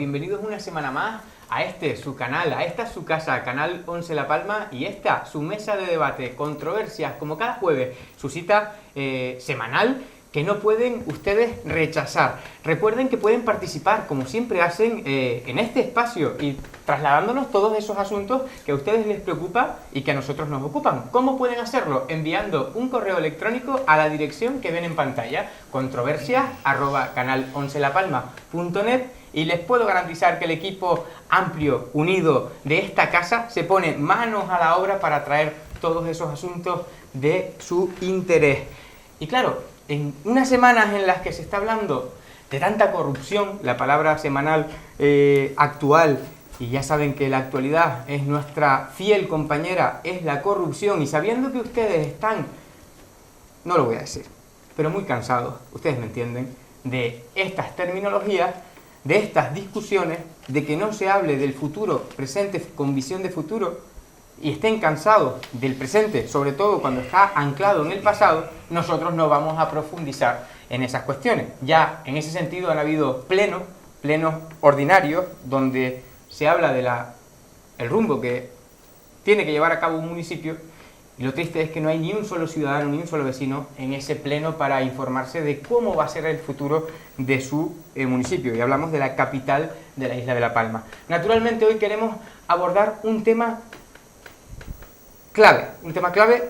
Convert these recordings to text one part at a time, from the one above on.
bienvenidos una semana más a este, su canal, a esta su casa, Canal 11 La Palma, y esta, su mesa de debate, controversias, como cada jueves, su cita semanal, que no pueden ustedes rechazar. Recuerden que pueden participar, como siempre hacen, en este espacio y trasladándonos todos esos asuntos que a ustedes les preocupan y que a nosotros nos ocupan. ¿Cómo pueden hacerlo? Enviando un correo electrónico a la dirección que ven en pantalla, controversias@canal11lapalma.net, y les puedo garantizar que el equipo amplio, unido de esta casa se pone manos a la obra para traer todos esos asuntos de su interés. Y claro, en unas semanas en las que se está hablando de tanta corrupción, la palabra semanal actual, y ya saben que la actualidad es nuestra fiel compañera, es la corrupción, y sabiendo que ustedes están, no lo voy a decir, pero muy cansados, ustedes me entienden, de estas terminologías, de estas discusiones, de que no se hable del futuro presente con visión de futuro, y estén cansados del presente, sobre todo cuando está anclado en el pasado, nosotros no vamos a profundizar en esas cuestiones. Ya en ese sentido han habido plenos ordinarios, donde se habla de el rumbo que tiene que llevar a cabo un municipio, y lo triste es que no hay ni un solo ciudadano, ni un solo vecino en ese pleno para informarse de cómo va a ser el futuro de su municipio. Y hablamos de la capital de la isla de La Palma. Naturalmente hoy queremos abordar un tema clave,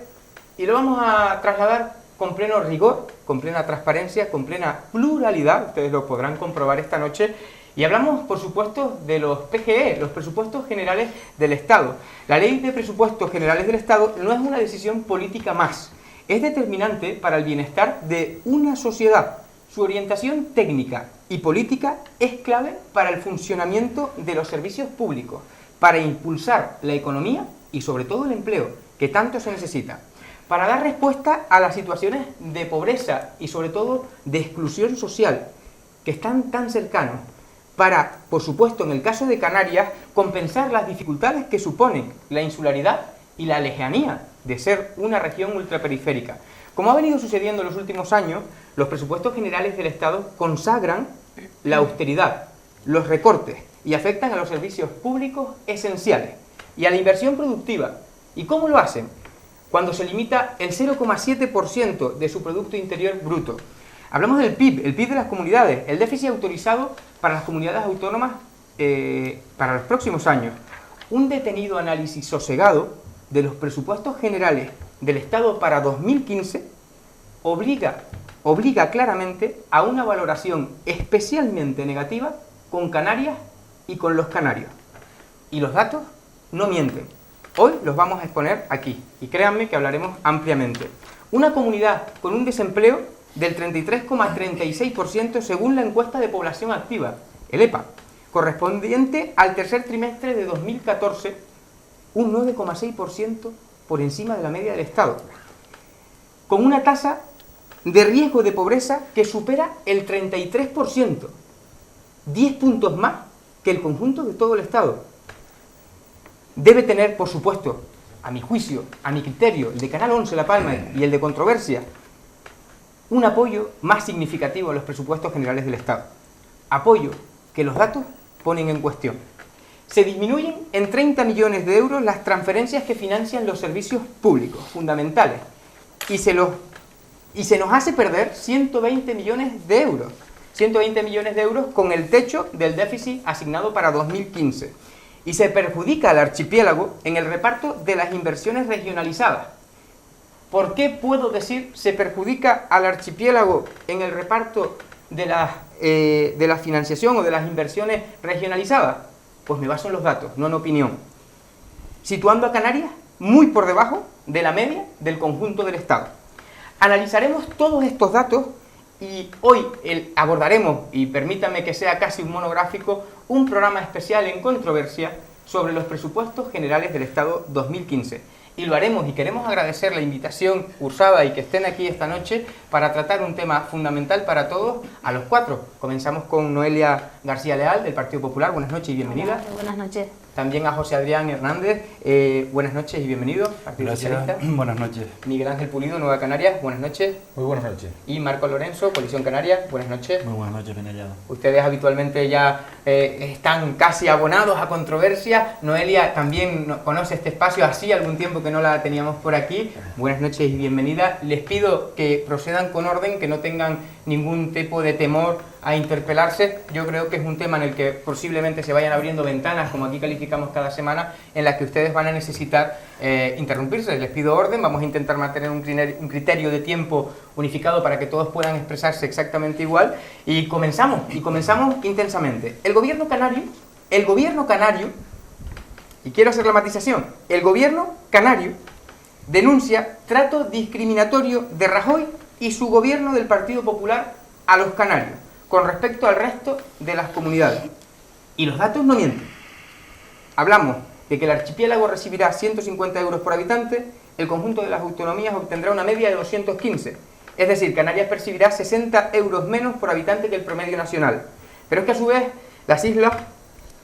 y lo vamos a trasladar con pleno rigor, con plena transparencia, con plena pluralidad, ustedes lo podrán comprobar esta noche, y hablamos, por supuesto, de los PGE, los Presupuestos Generales del Estado. La Ley de Presupuestos Generales del Estado no es una decisión política más, es determinante para el bienestar de una sociedad. Su orientación técnica y política es clave para el funcionamiento de los servicios públicos, para impulsar la economía y sobre todo el empleo, que tanto se necesita, para dar respuesta a las situaciones de pobreza y sobre todo de exclusión social, que están tan cercanos, para, por supuesto, en el caso de Canarias, compensar las dificultades que suponen la insularidad y la lejanía de ser una región ultraperiférica. Como ha venido sucediendo en los últimos años, los presupuestos generales del Estado consagran la austeridad, los recortes, y afectan a los servicios públicos esenciales y a la inversión productiva. ¿Y cómo lo hacen? Cuando se limita el 0,7% de su Producto Interior Bruto. Hablamos del PIB, el PIB de las comunidades, el déficit autorizado para las comunidades autónomas para los próximos años. Un detenido análisis sosegado de los presupuestos generales del Estado para 2015 obliga claramente a una valoración especialmente negativa con Canarias y con los canarios. Y los datos no mienten. Hoy los vamos a exponer aquí, y créanme que hablaremos ampliamente. Una comunidad con un desempleo del 33,36% según la encuesta de población activa, el EPA, correspondiente al tercer trimestre de 2014, un 9,6% por encima de la media del Estado, con una tasa de riesgo de pobreza que supera el 33%, 10 puntos más que el conjunto de todo el Estado. Debe tener, por supuesto, a mi juicio, a mi criterio, el de Canal 11 La Palma y el de Controversia, un apoyo más significativo a los presupuestos generales del Estado. Apoyo que los datos ponen en cuestión. Se disminuyen en 30 millones de euros las transferencias que financian los servicios públicos fundamentales, y se nos hace perder 120 millones de euros. 120 millones de euros con el techo del déficit asignado para 2015. Y se perjudica al archipiélago en el reparto de las inversiones regionalizadas. ¿Por qué puedo decir se perjudica al archipiélago en el reparto de la financiación o de las inversiones regionalizadas? Pues me baso en los datos, no en opinión. Situando a Canarias muy por debajo de la media del conjunto del Estado. Analizaremos todos estos datos y hoy abordaremos, y permítanme que sea casi un monográfico, un programa especial en Controversia sobre los presupuestos generales del Estado 2015. Y lo haremos, y queremos agradecer la invitación cursada y que estén aquí esta noche para tratar un tema fundamental para todos, a los cuatro. Comenzamos con Noelia García Leal, del Partido Popular. Buenas noches y bienvenida. Hola, buenas noches. también a José Adrián Hernández. Buenas noches y bienvenido, Partido Socialista. Buenas noches. Miguel Ángel Pulido, Nueva Canarias, buenas noches. Muy buenas noches. Y Marco Lorenzo, Coalición Canaria, buenas noches. Muy buenas noches, Benellado. Ustedes habitualmente ya están casi abonados a controversia. Noelia también conoce este espacio, así algún tiempo que no la teníamos por aquí. Buenas noches y bienvenida. Les pido que procedan con orden, que no tengan ningún tipo de temor a interpelarse. Yo creo que es un tema en el que posiblemente se vayan abriendo ventanas, como aquí calificamos cada semana, en las que ustedes van a necesitar interrumpirse. Les pido orden, vamos a intentar mantener un criterio de tiempo unificado para que todos puedan expresarse exactamente igual. Y comenzamos intensamente. El gobierno canario, y quiero hacer la matización, el gobierno canario denuncia trato discriminatorio de Rajoy y su gobierno del Partido Popular a los canarios, con respecto al resto de las comunidades. Y los datos no mienten. Hablamos de que el archipiélago recibirá 150 euros por habitante, el conjunto de las autonomías obtendrá una media de 215. Es decir, Canarias percibirá 60 euros menos por habitante que el promedio nacional. Pero es que a su vez las islas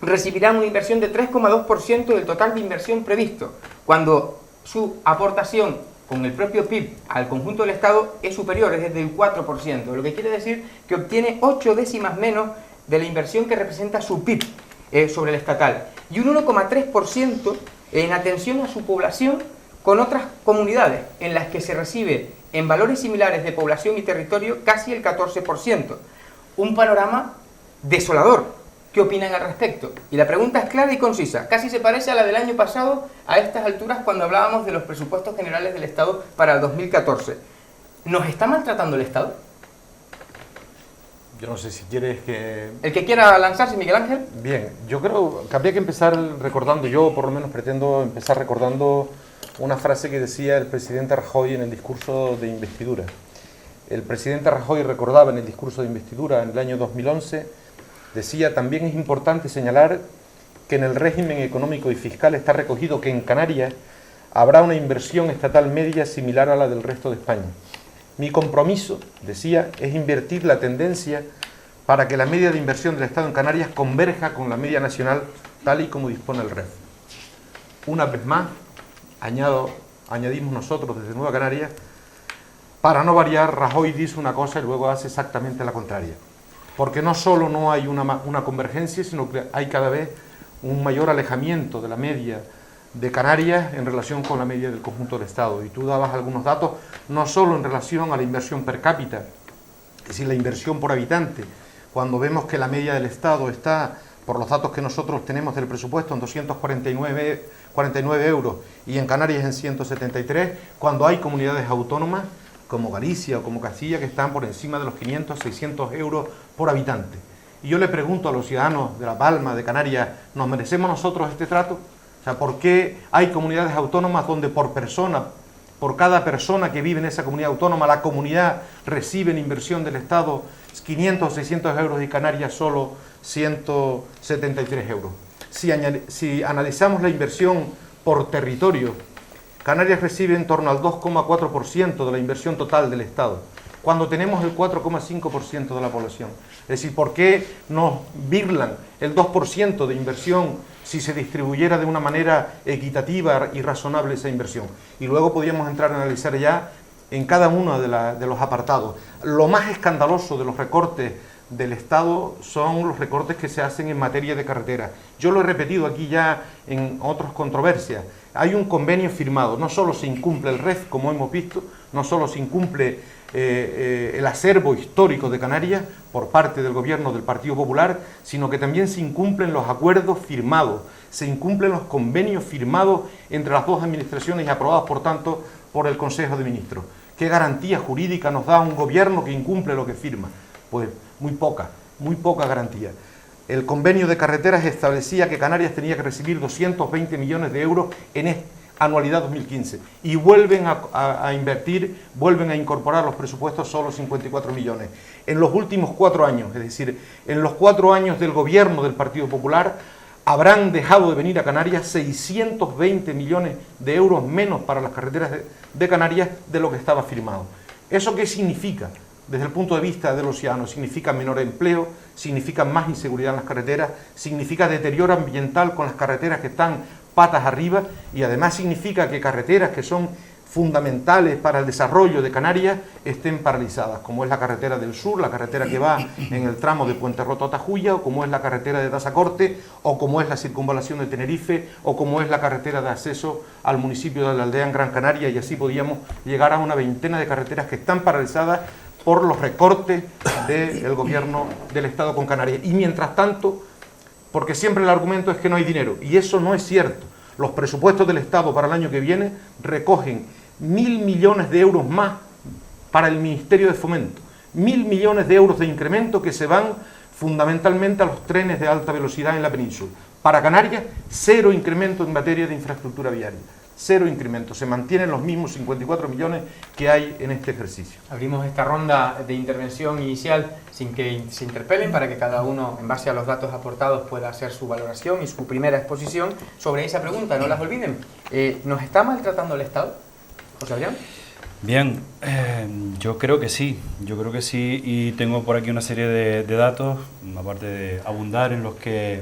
recibirán una inversión de 3,2% del total de inversión previsto, cuando su aportación con el propio PIB al conjunto del Estado es superior, es del 4%, lo que quiere decir que obtiene 8 décimas menos de la inversión que representa su PIB sobre el estatal, y un 1,3% en atención a su población con otras comunidades, en las que se recibe en valores similares de población y territorio casi el 14%. Un panorama desolador. ¿Qué opinan al respecto? Y la pregunta es clara y concisa. Casi se parece a la del año pasado a estas alturas cuando hablábamos de los presupuestos generales del Estado para el 2014. ¿Nos está maltratando el Estado? Yo no sé si quieres que... ¿El que quiera lanzarse, Miguel Ángel? Bien, yo creo que habría que empezar recordando, yo por lo menos pretendo empezar recordando una frase que decía el presidente Rajoy en el discurso de investidura. El presidente Rajoy recordaba en el discurso de investidura en el año 2011, decía: también es importante señalar que en el régimen económico y fiscal está recogido que en Canarias habrá una inversión estatal media similar a la del resto de España. Mi compromiso, decía, es invertir la tendencia para que la media de inversión del Estado en Canarias converja con la media nacional, tal y como dispone el REF. Una vez más, añadimos nosotros desde Nueva Canarias, para no variar, Rajoy dice una cosa y luego hace exactamente la contraria. Porque no solo no hay una convergencia, sino que hay cada vez un mayor alejamiento de la media de Canarias en relación con la media del conjunto del Estado. Y tú dabas algunos datos, no solo en relación a la inversión per cápita, es decir, la inversión por habitante, cuando vemos que la media del Estado está, por los datos que nosotros tenemos del presupuesto, en 249 euros y en Canarias en 173, cuando hay comunidades autónomas como Galicia o como Castilla que están por encima de los 500, 600 euros por habitante. Y yo le pregunto a los ciudadanos de La Palma, de Canarias, ¿nos merecemos nosotros este trato? O sea, ¿por qué hay comunidades autónomas donde por cada persona que vive en esa comunidad autónoma, la comunidad recibe en inversión del Estado 500 o 600 euros y Canarias solo 173 euros? Si analizamos la inversión por territorio, Canarias recibe en torno al 2,4% de la inversión total del Estado, cuando tenemos el 4,5% de la población. Es decir, ¿por qué nos birlan el 2% de inversión si se distribuyera de una manera equitativa y razonable esa inversión? Y luego podríamos entrar a analizar ya en cada uno de los apartados. Lo más escandaloso de los recortes del Estado son los recortes que se hacen en materia de carretera. Yo lo he repetido aquí ya en otras controversias. Hay un convenio firmado, no solo se incumple el REF, como hemos visto, no solo se incumple el acervo histórico de Canarias por parte del gobierno del Partido Popular, sino que también se incumplen los acuerdos firmados, se incumplen los convenios firmados entre las dos administraciones y aprobados, por tanto, por el Consejo de Ministros. ¿Qué garantía jurídica nos da un gobierno que incumple lo que firma? Pues muy poca garantía. El convenio de carreteras establecía que Canarias tenía que recibir 220 millones de euros en anualidad 2015 y vuelven a invertir, vuelven a incorporar los presupuestos solo 54 millones. En los últimos 4 años, es decir, en los 4 años del gobierno del Partido Popular, habrán dejado de venir a Canarias 620 millones de euros menos para las carreteras de Canarias de lo que estaba firmado. ¿Eso qué significa? desde el punto de vista de los ciudadanos, significa menor empleo, significa más inseguridad en las carreteras, significa deterioro ambiental con las carreteras que están patas arriba y además significa que carreteras que son fundamentales para el desarrollo de Canarias estén paralizadas, como es la carretera del sur, la carretera que va en el tramo de Puente Roto a Tajuya, o como es la carretera de Tazacorte, o como es la circunvalación de Tenerife, o como es la carretera de acceso al municipio de la Aldea en Gran Canaria, y así podíamos llegar a una veintena de carreteras que están paralizadas por los recortes del gobierno del Estado con Canarias. Y mientras tanto, porque siempre el argumento es que no hay dinero, y eso no es cierto. Los presupuestos del Estado para el año que viene recogen 1.000 millones de euros más para el Ministerio de Fomento. 1.000 millones de euros de incremento que se van fundamentalmente a los trenes de alta velocidad en la península. Para Canarias, cero incremento en materia de infraestructura viaria. Cero incremento. Se mantienen los mismos 54 millones que hay en este ejercicio. Abrimos esta ronda de intervención inicial sin que se interpelen para que cada uno, en base a los datos aportados, pueda hacer su valoración y su primera exposición sobre esa pregunta. No las olviden. ¿Nos está maltratando el Estado, José Adrián? Bien, yo creo que sí, y tengo por aquí una serie de datos, aparte de abundar en los que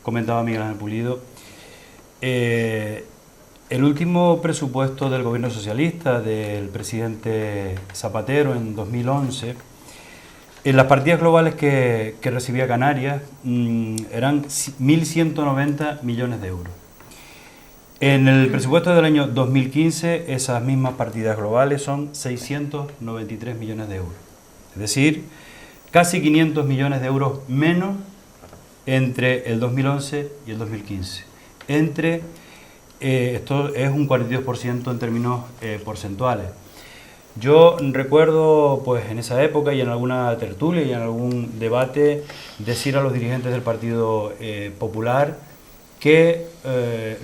comentaba Miguel Ángel Pulido. El último presupuesto del gobierno socialista del presidente Zapatero en 2011, en las partidas globales que recibía Canarias eran 1.190 millones de euros. En el presupuesto del año 2015 esas mismas partidas globales son 693 millones de euros. Es decir, casi 500 millones de euros menos entre el 2011 y el 2015. Esto es un 42% en términos porcentuales. Yo recuerdo, pues en esa época y en alguna tertulia y en algún debate, decir a los dirigentes del Partido Popular que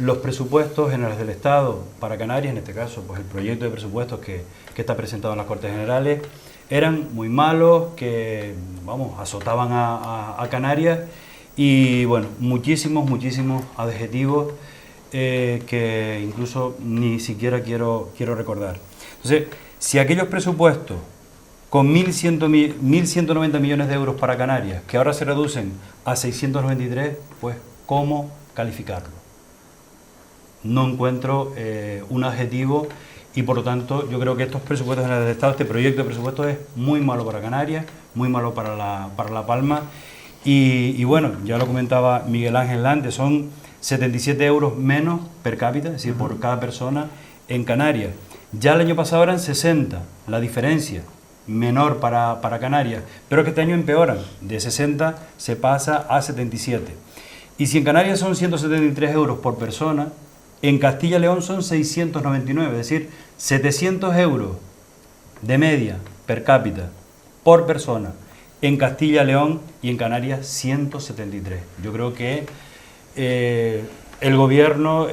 los presupuestos generales del Estado para Canarias, en este caso, pues el proyecto de presupuestos que está presentado en las Cortes Generales, eran muy malos, que, vamos, azotaban a Canarias y, bueno, muchísimos adjetivos que incluso ni siquiera quiero recordar. Entonces, si aquellos presupuestos con 1.190 millones de euros para Canarias, que ahora se reducen a 693, pues ¿cómo calificarlo? No encuentro un adjetivo y por lo tanto yo creo que estos presupuestos generales del Estado, este proyecto de presupuestos es muy malo para Canarias, muy malo para La Palma y bueno, ya lo comentaba Miguel Ángel antes, son 77 euros menos per cápita, es decir, por cada persona en Canarias. Ya el año pasado eran 60, la diferencia menor para Canarias, pero que este año empeoran, de 60 se pasa a 77. Y si en Canarias son 173 euros por persona, en Castilla y León son 699, es decir, 700 euros de media per cápita por persona en Castilla y León y en Canarias 173. Yo creo que el gobierno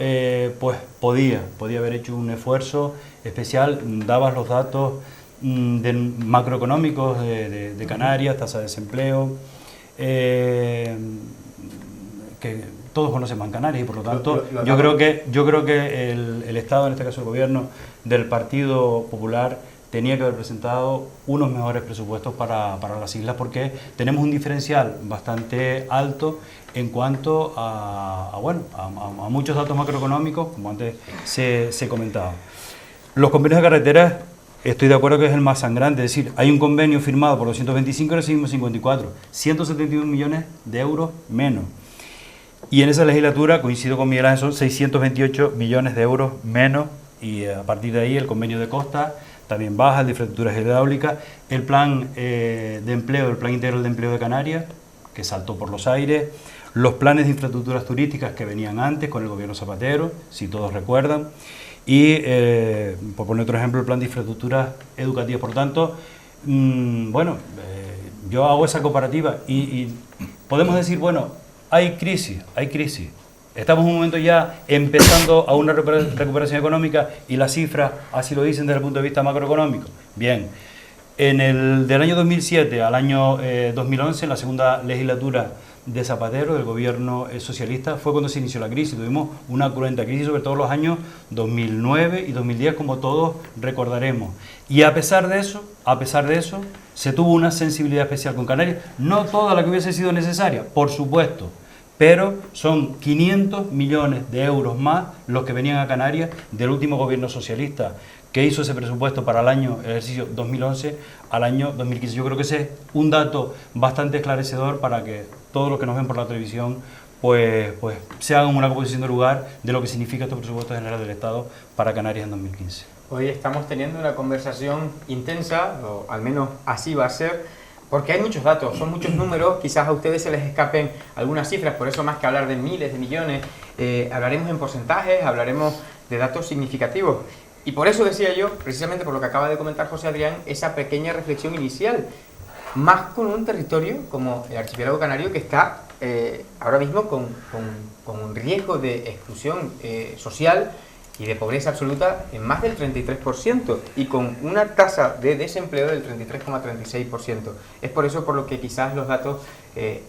pues podía haber hecho un esfuerzo especial, dabas los datos macroeconómicos de Canarias, tasa de desempleo, que todos conocemos en Canarias y por lo tanto yo creo que el Estado, en este caso el gobierno del Partido Popular, tenía que haber presentado unos mejores presupuestos para las islas porque tenemos un diferencial bastante alto en cuanto a muchos datos macroeconómicos, como antes se comentaba. Los convenios de carreteras, estoy de acuerdo que es el más sangrante, es decir, hay un convenio firmado por 225 y recibimos 54, 171 millones de euros menos. Y en esa legislatura, coincido con Miguel Ángel, son 628 millones de euros menos y a partir de ahí el convenio de costa también baja, el de infraestructuras hidráulicas, el plan de empleo, el plan integral de empleo de Canarias, que saltó por los aires, los planes de infraestructuras turísticas que venían antes con el gobierno Zapatero, si todos recuerdan, y por poner otro ejemplo, el plan de infraestructuras educativas. Por tanto, yo hago esa comparativa y podemos decir, bueno, hay crisis. Estamos en un momento ya empezando a una recuperación económica y las cifras así lo dicen desde el punto de vista macroeconómico. Bien, del año 2007 al año 2011, en la segunda legislatura de Zapatero, del gobierno socialista, fue cuando se inició la crisis. Tuvimos una cruenta crisis, sobre todo los años 2009 y 2010, como todos recordaremos. Y a pesar de eso, se tuvo una sensibilidad especial con Canarias. No toda la que hubiese sido necesaria, por supuesto, pero son 500 millones de euros más los que venían a Canarias del último gobierno socialista, que hizo ese presupuesto para el ejercicio 2011 al año 2015. Yo creo que ese es un dato bastante esclarecedor para que todos los que nos ven por la televisión pues se hagan una composición de lugar de lo que significa estos presupuestos generales del Estado para Canarias en 2015. Hoy estamos teniendo una conversación intensa, o al menos así va a ser, porque hay muchos datos, son muchos números, quizás a ustedes se les escapen algunas cifras, por eso más que hablar de miles, de millones, hablaremos en porcentajes, hablaremos de datos significativos. Y por eso decía yo, precisamente por lo que acaba de comentar José Adrián, esa pequeña reflexión inicial, más con un territorio como el archipiélago canario que está ahora mismo con un riesgo de exclusión social y de pobreza absoluta en más del 33% y con una tasa de desempleo del 33,36%. Es por eso por lo que quizás los datos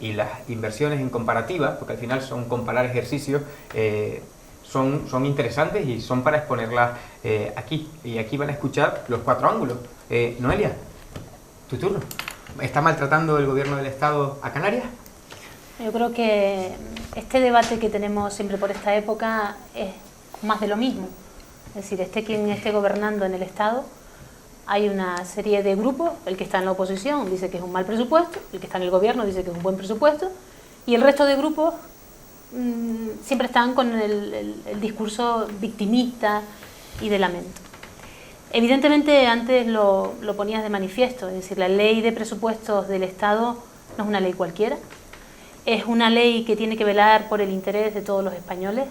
y las inversiones en comparativa, porque al final son comparar ejercicios, son interesantes y son para exponerlas aquí. Y aquí van a escuchar los cuatro ángulos. Noelia, tu turno. ¿Está maltratando el gobierno del Estado a Canarias? Yo creo que este debate que tenemos siempre por esta época es más de lo mismo. Es decir, quien esté gobernando en el Estado, hay una serie de grupos, el que está en la oposición dice que es un mal presupuesto, el que está en el gobierno dice que es un buen presupuesto, y el resto de grupos siempre están con el discurso victimista y de lamento. Evidentemente antes lo ponías de manifiesto, es decir, la ley de presupuestos del Estado no es una ley cualquiera, es una ley que tiene que velar por el interés de todos los españoles,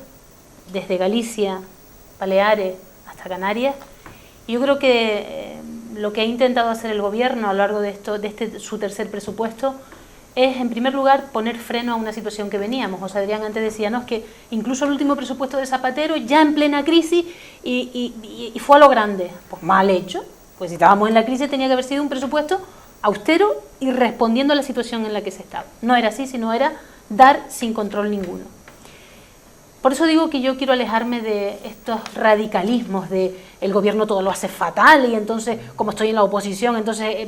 desde Galicia, Baleares hasta Canarias, y yo creo que lo que ha intentado hacer el gobierno a lo largo de su tercer presupuesto es, en primer lugar, poner freno a una situación que veníamos. José Adrián antes decía, ¿no?, que incluso el último presupuesto de Zapatero, ya en plena crisis, y fue a lo grande. Pues mal hecho, pues si estábamos en la crisis tenía que haber sido un presupuesto austero y respondiendo a la situación en la que se estaba. No era así, sino era dar sin control ninguno. Por eso digo que yo quiero alejarme de estos radicalismos de el gobierno todo lo hace fatal y entonces, como estoy en la oposición, entonces,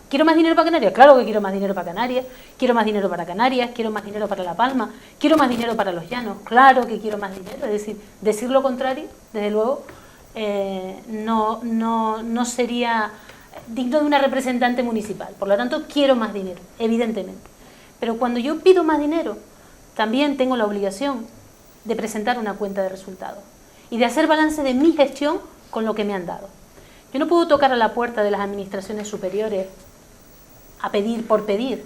¿quiero más dinero para Canarias? Claro que quiero más dinero para Canarias, quiero más dinero para Canarias, quiero más dinero para La Palma, quiero más dinero para los Llanos, claro que quiero más dinero. Es decir, decir lo contrario, desde luego, no sería digno de una representante municipal. Por lo tanto, quiero más dinero, evidentemente. Pero cuando yo pido más dinero, también tengo la obligación de presentar una cuenta de resultados y de hacer balance de mi gestión con lo que me han dado. Yo no puedo tocar a la puerta de las administraciones superiores a pedir por pedir.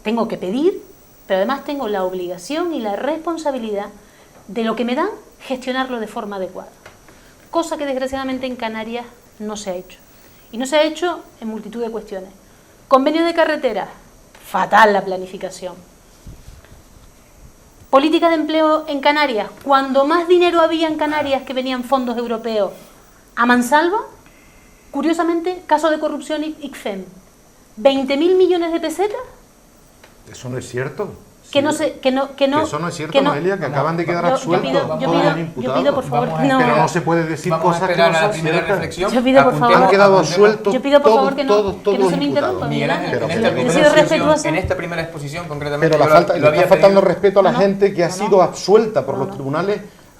Tengo que pedir, pero además tengo la obligación y la responsabilidad de lo que me dan, gestionarlo de forma adecuada. Cosa que desgraciadamente en Canarias no se ha hecho. Y no se ha hecho en multitud de cuestiones. Convenio de carreteras, fatal la planificación. Política de empleo en Canarias, cuando más dinero había en Canarias que venían fondos europeos a mansalva, curiosamente, caso de corrupción ICFEM, 20.000 millones de pesetas. Eso no es cierto. Que no sé, que eso no es cierto, Noelia, que acaban de quedar absueltos todos los imputados. Yo pido, por favor, pero no se puede decir cosas que no son ciertas. Yo pido, por favor, han quedado absueltos. Yo pido, por favor, que no se me interrumpa. Miguel Ángel, en esta primera exposición, concretamente, pero le está faltando respeto a la gente que ha sido absuelta por los tribunales.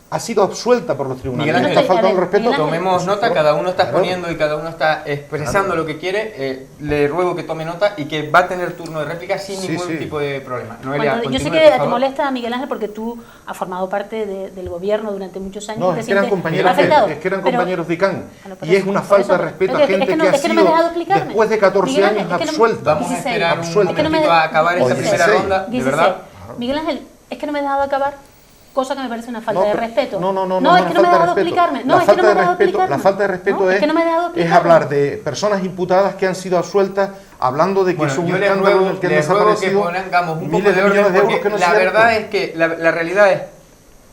Ha sido absuelta por los tribunales. Miguel Ángel, está faltando respeto. Tomemos nota, cada uno está exponiendo y cada uno está expresando lo que quiere. Le ruego que tome nota y que va a tener turno de réplica sin ningún tipo de problema. Noelia, yo sé que te molesta, Miguel Ángel, porque tú has formado parte del gobierno durante muchos años. No, es que eran compañeros de ICANN. Y es una falta de respeto a gente que ha sido, después de 14 años, absuelta. Vamos a esperar un momentito a acabar esta primera ronda, de verdad. Miguel Ángel, es que no me has dejado acabar. Cosa que me parece una falta de respeto. No, es que no me ha dejado explicarme. La falta de respeto es hablar de personas imputadas que han sido absueltas, hablando de que es un escándalo en el que han desaparecido miles de millones de euros que no es cierto. La verdad es que la realidad es,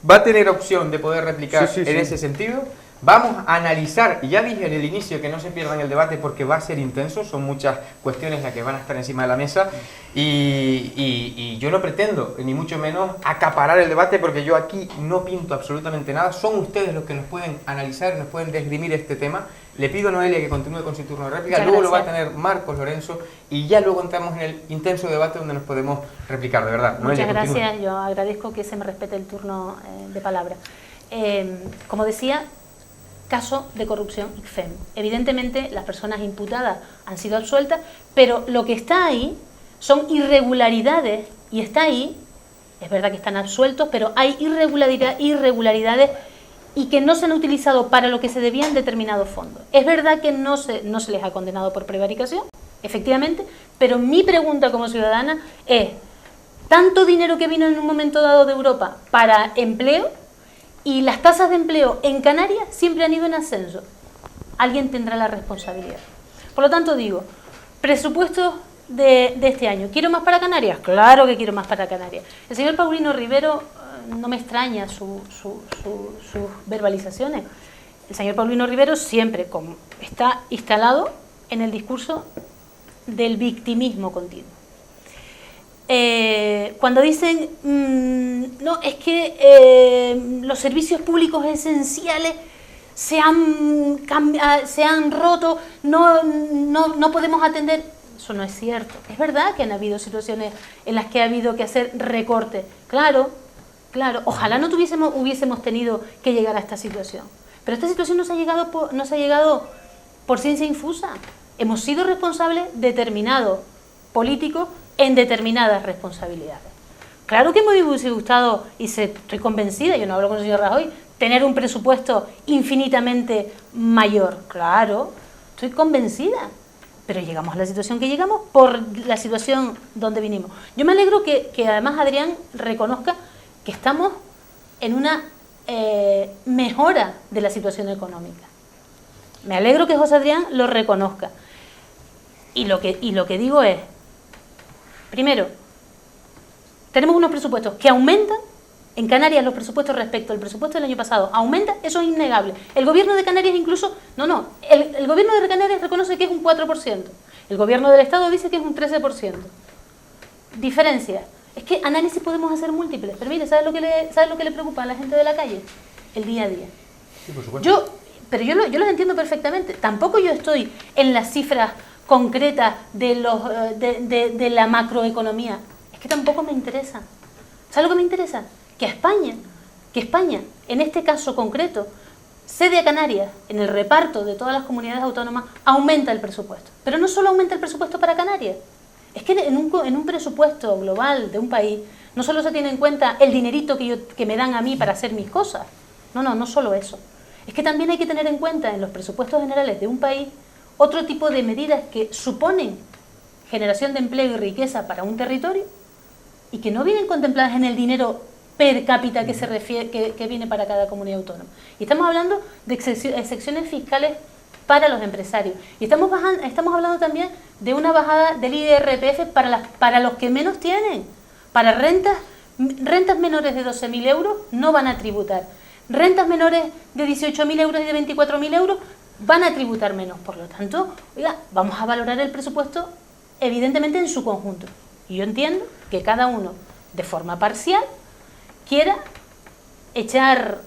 va a tener opción de poder replicar en ese sentido, Vamos a analizar, y ya dije en el inicio que no se pierdan el debate porque va a ser intenso, son muchas cuestiones las que van a estar encima de la mesa y yo no pretendo, ni mucho menos, acaparar el debate porque yo aquí no pinto absolutamente nada, son ustedes los que nos pueden analizar, nos pueden desgrimir este tema. Le pido a Noelia que continúe con su turno de réplica, Muchas luego lo va a gracias. tener Marcos Lorenzo y ya luego entramos en el intenso debate donde nos podemos replicar, de verdad. Noelia, Muchas continúe. gracias, yo agradezco que se me respete el turno de palabra. Como decía, caso de corrupción ICFEM. Evidentemente las personas imputadas han sido absueltas, pero lo que está ahí son irregularidades y está ahí, es verdad que están absueltos, pero hay irregularidades y que no se han utilizado para lo que se debían determinados fondos. Es verdad que no se les ha condenado por prevaricación, efectivamente, pero mi pregunta como ciudadana es, tanto dinero que vino en un momento dado de Europa para empleo y las tasas de empleo en Canarias siempre han ido en ascenso. Alguien tendrá la responsabilidad. Por lo tanto digo, presupuesto de este año. ¿Quiero más para Canarias? Claro que quiero más para Canarias. El señor Paulino Rivero, no me extraña sus verbalizaciones. El señor Paulino Rivero siempre está instalado en el discurso del victimismo continuo. Cuando dicen, no, es que los servicios públicos esenciales se han roto, no podemos atender. Eso no es cierto. Es verdad que han habido situaciones en las que ha habido que hacer recortes. Claro, ojalá no hubiésemos tenido que llegar a esta situación. Pero esta situación no se ha llegado por ciencia infusa. Hemos sido responsables determinados políticos en determinadas responsabilidades. Claro que me hubiese gustado, y estoy convencida, yo no hablo con el señor Rajoy, tener un presupuesto infinitamente mayor. Claro, estoy convencida. Pero llegamos a la situación que llegamos por la situación donde vinimos. Yo me alegro que además Adrián reconozca que estamos en una mejora de la situación económica. Me alegro que José Adrián lo reconozca. Y lo que digo es, primero, tenemos unos presupuestos que aumentan. En Canarias los presupuestos respecto al presupuesto del año pasado aumentan, eso es innegable. El gobierno de Canarias incluso, el gobierno de Canarias reconoce que es un 4%. El gobierno del Estado dice que es un 13%. Diferencia. Es que análisis podemos hacer múltiples, pero mire, ¿sabes lo que le preocupa a la gente de la calle? El día a día. Sí, por supuesto. Pero yo los entiendo perfectamente. Tampoco yo estoy en las cifras concretas de la macroeconomía. Es que tampoco me interesa. ¿Sabes lo que me interesa? Que España, en este caso concreto, cede a Canarias en el reparto de todas las comunidades autónomas, aumenta el presupuesto. Pero no solo aumenta el presupuesto para Canarias, es que en un presupuesto global de un país no solo se tiene en cuenta el dinerito que me dan a mí para hacer mis cosas, no solo eso. Es que también hay que tener en cuenta en los presupuestos generales de un país otro tipo de medidas que suponen generación de empleo y riqueza para un territorio y que no vienen contempladas en el dinero per cápita que viene para cada comunidad autónoma. Y estamos hablando de excepciones fiscales para los empresarios. Y estamos hablando también de una bajada del IRPF para los que menos tienen. Para rentas menores de 12.000 euros no van a tributar. Rentas menores de 18.000 euros y de 24.000 euros van a tributar menos. Por lo tanto, oiga, vamos a valorar el presupuesto evidentemente en su conjunto. Y yo entiendo que cada uno, de forma parcial, quiera echar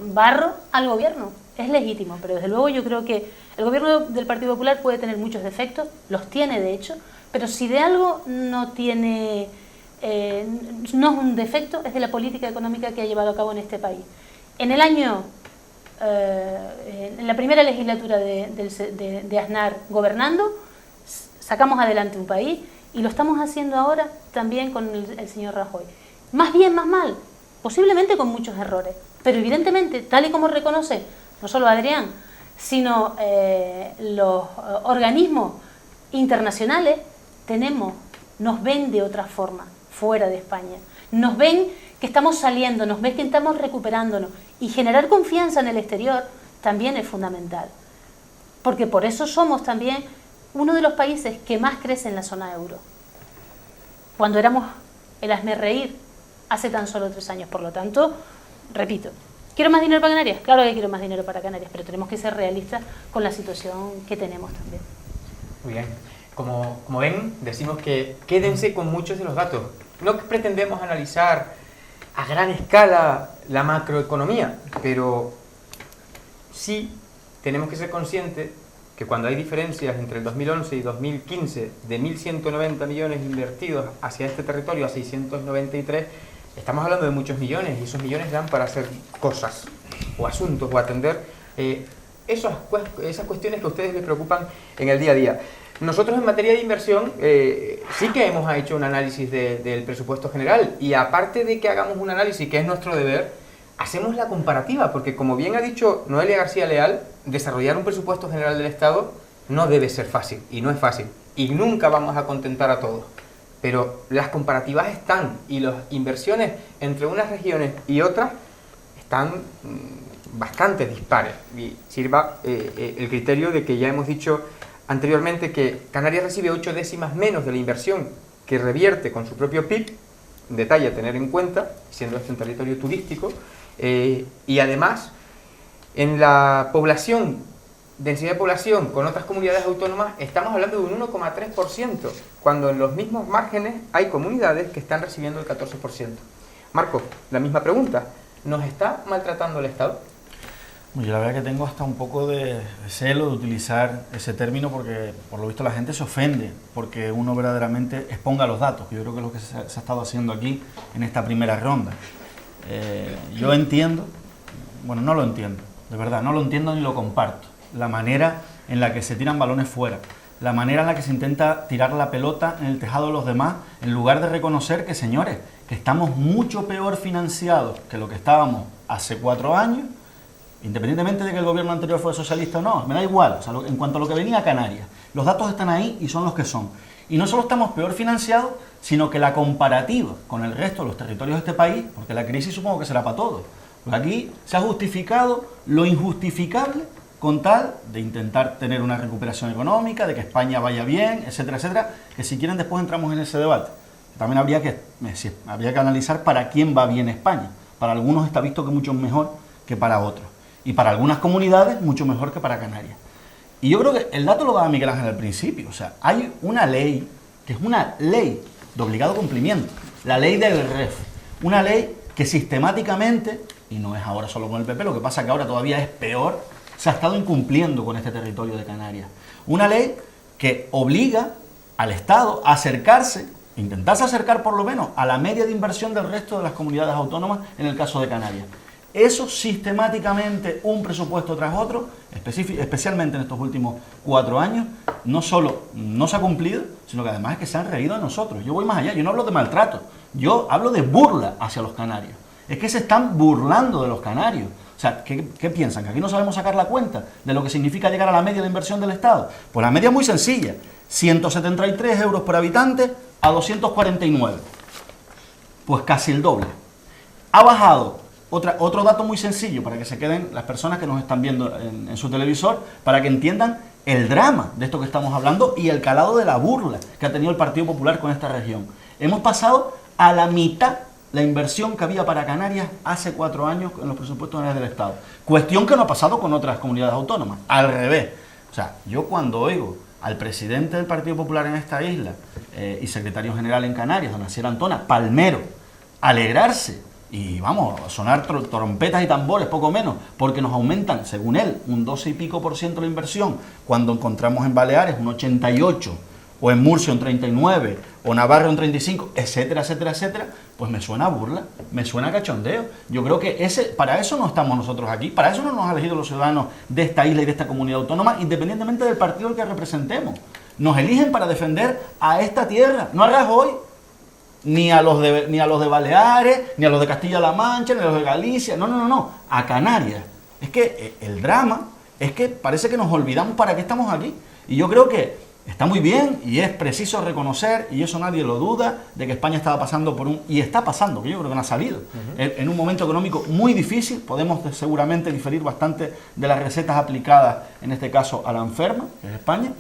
barro al gobierno. Es legítimo, pero desde luego yo creo que el gobierno del Partido Popular puede tener muchos defectos, los tiene de hecho, pero si de algo no es un defecto, es de la política económica que ha llevado a cabo en este país. En la primera legislatura de Aznar gobernando, sacamos adelante un país y lo estamos haciendo ahora también con el señor Rajoy. Más bien, más mal, posiblemente con muchos errores, pero evidentemente, tal y como reconoce no solo Adrián, sino los organismos internacionales, nos ven de otra forma fuera de España. Nos ven que estamos saliendo, nos ven que estamos recuperándonos y generar confianza en el exterior también es fundamental. Porque por eso somos también uno de los países que más crece en la zona euro. Cuando éramos el hazmerreír hace tan solo 3 años. Por lo tanto, repito, ¿Quiero más dinero para Canarias? Claro que quiero más dinero para Canarias, pero tenemos que ser realistas con la situación que tenemos también. Muy bien. Como ven, decimos que quédense con muchos de los datos. No pretendemos analizar a gran escala la macroeconomía, pero sí tenemos que ser conscientes que cuando hay diferencias entre el 2011 y 2015 de 1.190 millones invertidos hacia este territorio a 693, estamos hablando de muchos millones, y esos millones dan para hacer cosas o asuntos o atender esas cuestiones que a ustedes les preocupan en el día a día. Nosotros en materia de inversión sí que hemos hecho un análisis del presupuesto general, y aparte de que hagamos un análisis que es nuestro deber, hacemos la comparativa, porque como bien ha dicho Noelia García Leal, desarrollar un presupuesto general del Estado no debe ser fácil, y no es fácil, y nunca vamos a contentar a todos. Pero las comparativas están, y las inversiones entre unas regiones y otras están bastante dispares. Y sirva el criterio de que ya hemos dicho anteriormente que Canarias recibe 8 décimas menos de la inversión que revierte con su propio PIB, un detalle a tener en cuenta, siendo este un territorio turístico, y además en la población, densidad de población con otras comunidades autónomas, estamos hablando de un 1,3%, cuando en los mismos márgenes hay comunidades que están recibiendo el 14%. Marco, la misma pregunta, ¿nos está maltratando el Estado? Yo la verdad que tengo hasta un poco de celo de utilizar ese término, porque por lo visto la gente se ofende porque uno verdaderamente exponga los datos. Yo creo que es lo que se ha estado haciendo aquí en esta primera ronda. Yo entiendo, bueno, no lo entiendo, de verdad, no lo entiendo ni lo comparto, la manera en la que se tiran balones fuera, la manera en la que se intenta tirar la pelota en el tejado de los demás, en lugar de reconocer que, señores, que estamos mucho peor financiados que lo que estábamos hace 4 años, independientemente de que el gobierno anterior fue socialista o no, me da igual. O sea, en cuanto a lo que venía a Canarias, los datos están ahí y son los que son. Y no solo estamos peor financiados, sino que la comparativa con el resto de los territorios de este país, porque la crisis supongo que será para todos, porque aquí se ha justificado lo injustificable con tal de intentar tener una recuperación económica, de que España vaya bien, etcétera, etcétera, que si quieren después entramos en ese debate. También habría que analizar para quién va bien España. Para algunos está visto que mucho mejor que para otros. Y para algunas comunidades mucho mejor que para Canarias. Y yo creo que el dato lo daba Miguel Ángel al principio. O sea, hay una ley, que es una ley de obligado cumplimiento, la ley del REF. Una ley que sistemáticamente, y no es ahora solo con el PP, lo que pasa que ahora todavía es peor, se ha estado incumpliendo con este territorio de Canarias. Una ley que obliga al Estado a acercarse, intentarse acercar por lo menos a la media de inversión del resto de las comunidades autónomas en el caso de Canarias. Eso sistemáticamente, un presupuesto tras otro, especialmente en estos últimos 4 años, no solo no se ha cumplido, sino que además es que se han reído de nosotros. Yo voy más allá, yo no hablo de maltrato, yo hablo de burla hacia los canarios. Es que se están burlando de los canarios. O sea, ¿qué piensan? ¿Que aquí no sabemos sacar la cuenta de lo que significa llegar a la media de inversión del Estado? Pues la media es muy sencilla, 173 euros por habitante a 249. Pues casi el doble. Ha bajado. Otro dato muy sencillo para que se queden las personas que nos están viendo en su televisor, para que entiendan el drama de esto que estamos hablando y el calado de la burla que ha tenido el Partido Popular con esta región. Hemos pasado a la mitad la inversión que había para Canarias hace 4 años en los presupuestos generales del Estado. Cuestión que no ha pasado con otras comunidades autónomas, al revés. O sea, yo cuando oigo al presidente del Partido Popular en esta isla y secretario general en Canarias, don Asier Antona, Palmero, alegrarse y vamos, sonar trompetas y tambores, poco menos, porque nos aumentan, según él, un 12 y pico % la inversión, cuando encontramos en Baleares un 88, o en Murcia un 39, o Navarra un 35, etcétera, etcétera, etcétera, pues me suena a burla, me suena a cachondeo. Yo creo que para eso no estamos nosotros aquí, para eso no nos han elegido los ciudadanos de esta isla y de esta comunidad autónoma, independientemente del partido al que representemos. Nos eligen para defender a esta tierra, no a Rajoy, ni a los de Baleares, ni a los de Castilla-La Mancha, ni a los de Galicia, no, a Canarias. Es que el drama es que parece que nos olvidamos para qué estamos aquí. Y yo creo que está muy bien y es preciso reconocer, y eso nadie lo duda, de que España estaba pasando y está pasando, que yo creo que no ha salido, en un momento económico muy difícil. Podemos seguramente diferir bastante de las recetas aplicadas, en este caso a la enferma, que es España,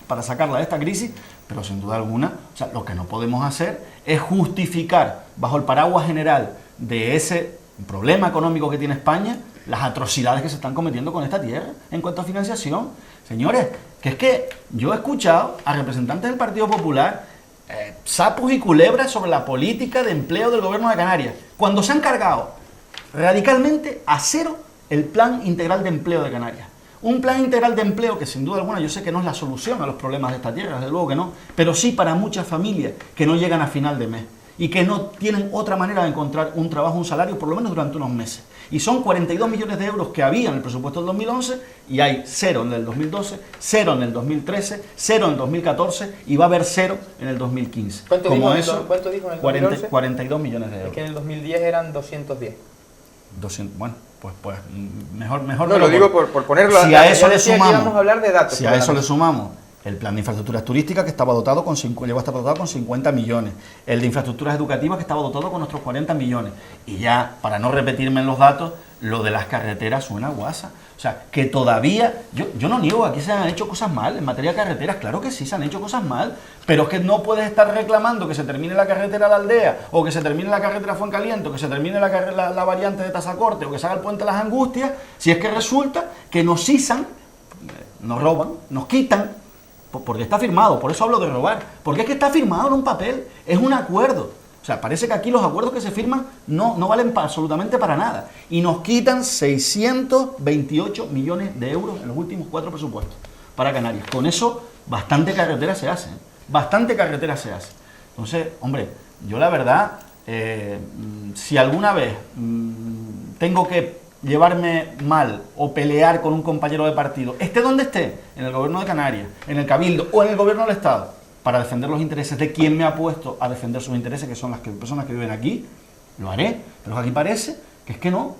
para sacarla de esta crisis, pero sin duda alguna, lo que no podemos hacer es justificar bajo el paraguas general de ese un problema económico que tiene España, las atrocidades que se están cometiendo con esta tierra en cuanto a financiación. Señores, que es que yo he escuchado a representantes del Partido Popular sapos y culebras sobre la política de empleo del gobierno de Canarias, cuando se han cargado radicalmente a cero el plan integral de empleo de Canarias. Un plan integral de empleo que sin duda alguna yo sé que no es la solución a los problemas de esta tierra, desde luego que no, pero sí para muchas familias que no llegan a final de mes y que no tienen otra manera de encontrar un trabajo, un salario, por lo menos durante unos meses. Y son 42 millones de euros que había en el presupuesto del 2011 y hay cero en el 2012, cero en el 2013, cero en el 2014 y va a haber cero en el 2015. ¿Cuánto dijo en el 2011? 42 millones de euros. Es que en el 2010 eran 210. 200, bueno, pues mejor no lo digo por ponerlo. Si a eso le sumamos, vamos a hablar de datos. si a eso le sumamos el plan de infraestructuras turísticas, que estaba dotado llegó a estar dotado con 50 millones. El de infraestructuras educativas, que estaba dotado con nuestros 40 millones. Y ya, para no repetirme en los datos, lo de las carreteras suena guasa. O sea, que todavía, yo no niego, aquí se han hecho cosas mal en materia de carreteras, claro que sí, se han hecho cosas mal, pero es que no puedes estar reclamando que se termine la carretera a la aldea, o que se termine la carretera a Fuencaliente, o que se termine la variante de Tazacorte, o que se haga el puente de las Angustias, si es que resulta que nos isan, nos roban, nos quitan, porque está firmado, por eso hablo de robar, porque es que está firmado en un papel, es un acuerdo. O sea, parece que aquí los acuerdos que se firman no valen absolutamente para nada. Y nos quitan 628 millones de euros en los últimos 4 presupuestos para Canarias. Con eso, bastante carretera se hace, ¿eh? Bastante carretera se hace. Entonces, hombre, yo la verdad, si alguna vez tengo que llevarme mal o pelear con un compañero de partido, esté donde esté, en el gobierno de Canarias, en el Cabildo o en el gobierno del Estado, para defender los intereses de quien me ha puesto a defender sus intereses, que son las personas que viven aquí, lo haré. Pero aquí parece que es que no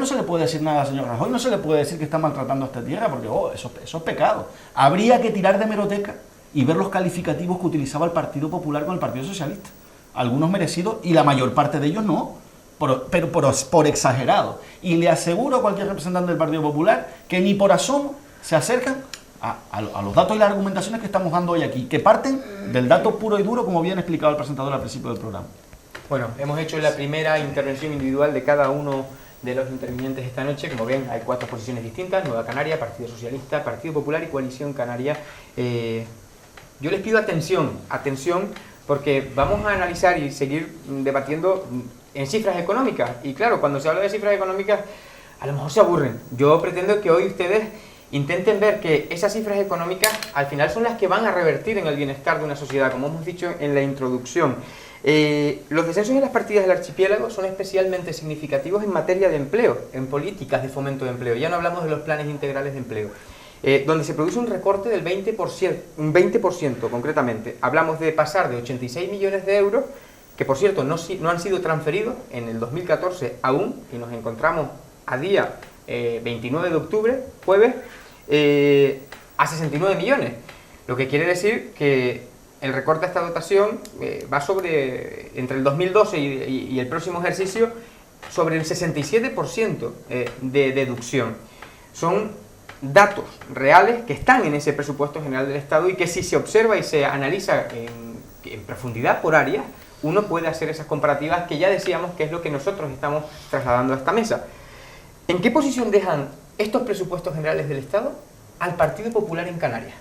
se le puede decir nada al señor Rajoy, no se le puede decir que está maltratando a esta tierra, porque eso es pecado. Habría que tirar de hemeroteca y ver los calificativos que utilizaba el Partido Popular con el Partido Socialista. Algunos merecidos y la mayor parte de ellos no, pero por exagerado. Y le aseguro a cualquier representante del Partido Popular que ni por asomo se acercan a los datos y las argumentaciones que estamos dando hoy aquí, que parten del dato puro y duro, como bien explicado el presentador al principio del programa. Bueno, hemos hecho la primera intervención individual de cada uno de los intervinientes esta noche. Como ven, hay 4 posiciones distintas: Nueva Canaria, Partido Socialista, Partido Popular y Coalición Canaria. Yo les pido atención, porque vamos a analizar y seguir debatiendo en cifras económicas. Y claro, cuando se habla de cifras económicas, a lo mejor se aburren. Yo pretendo que hoy ustedes intenten ver que esas cifras económicas al final son las que van a revertir en el bienestar de una sociedad, como hemos dicho en la introducción. Los descensos en las partidas del archipiélago son especialmente significativos en materia de empleo, en políticas de fomento de empleo. Ya no hablamos de los planes integrales de empleo, donde se produce un recorte del 20% concretamente. Hablamos de pasar de 86 millones de euros, que por cierto no han sido transferidos en el 2014 aún, y nos encontramos a día 29 de octubre, jueves, a 69 millones. Lo que quiere decir que el recorte a esta dotación va entre el 2012 y el próximo ejercicio sobre el 67% de deducción. Son datos reales que están en ese presupuesto general del Estado y que si se observa y se analiza en profundidad por áreas, uno puede hacer esas comparativas que ya decíamos que es lo que nosotros estamos trasladando a esta mesa. ¿En qué posición dejan estos presupuestos generales del Estado al Partido Popular en Canarias?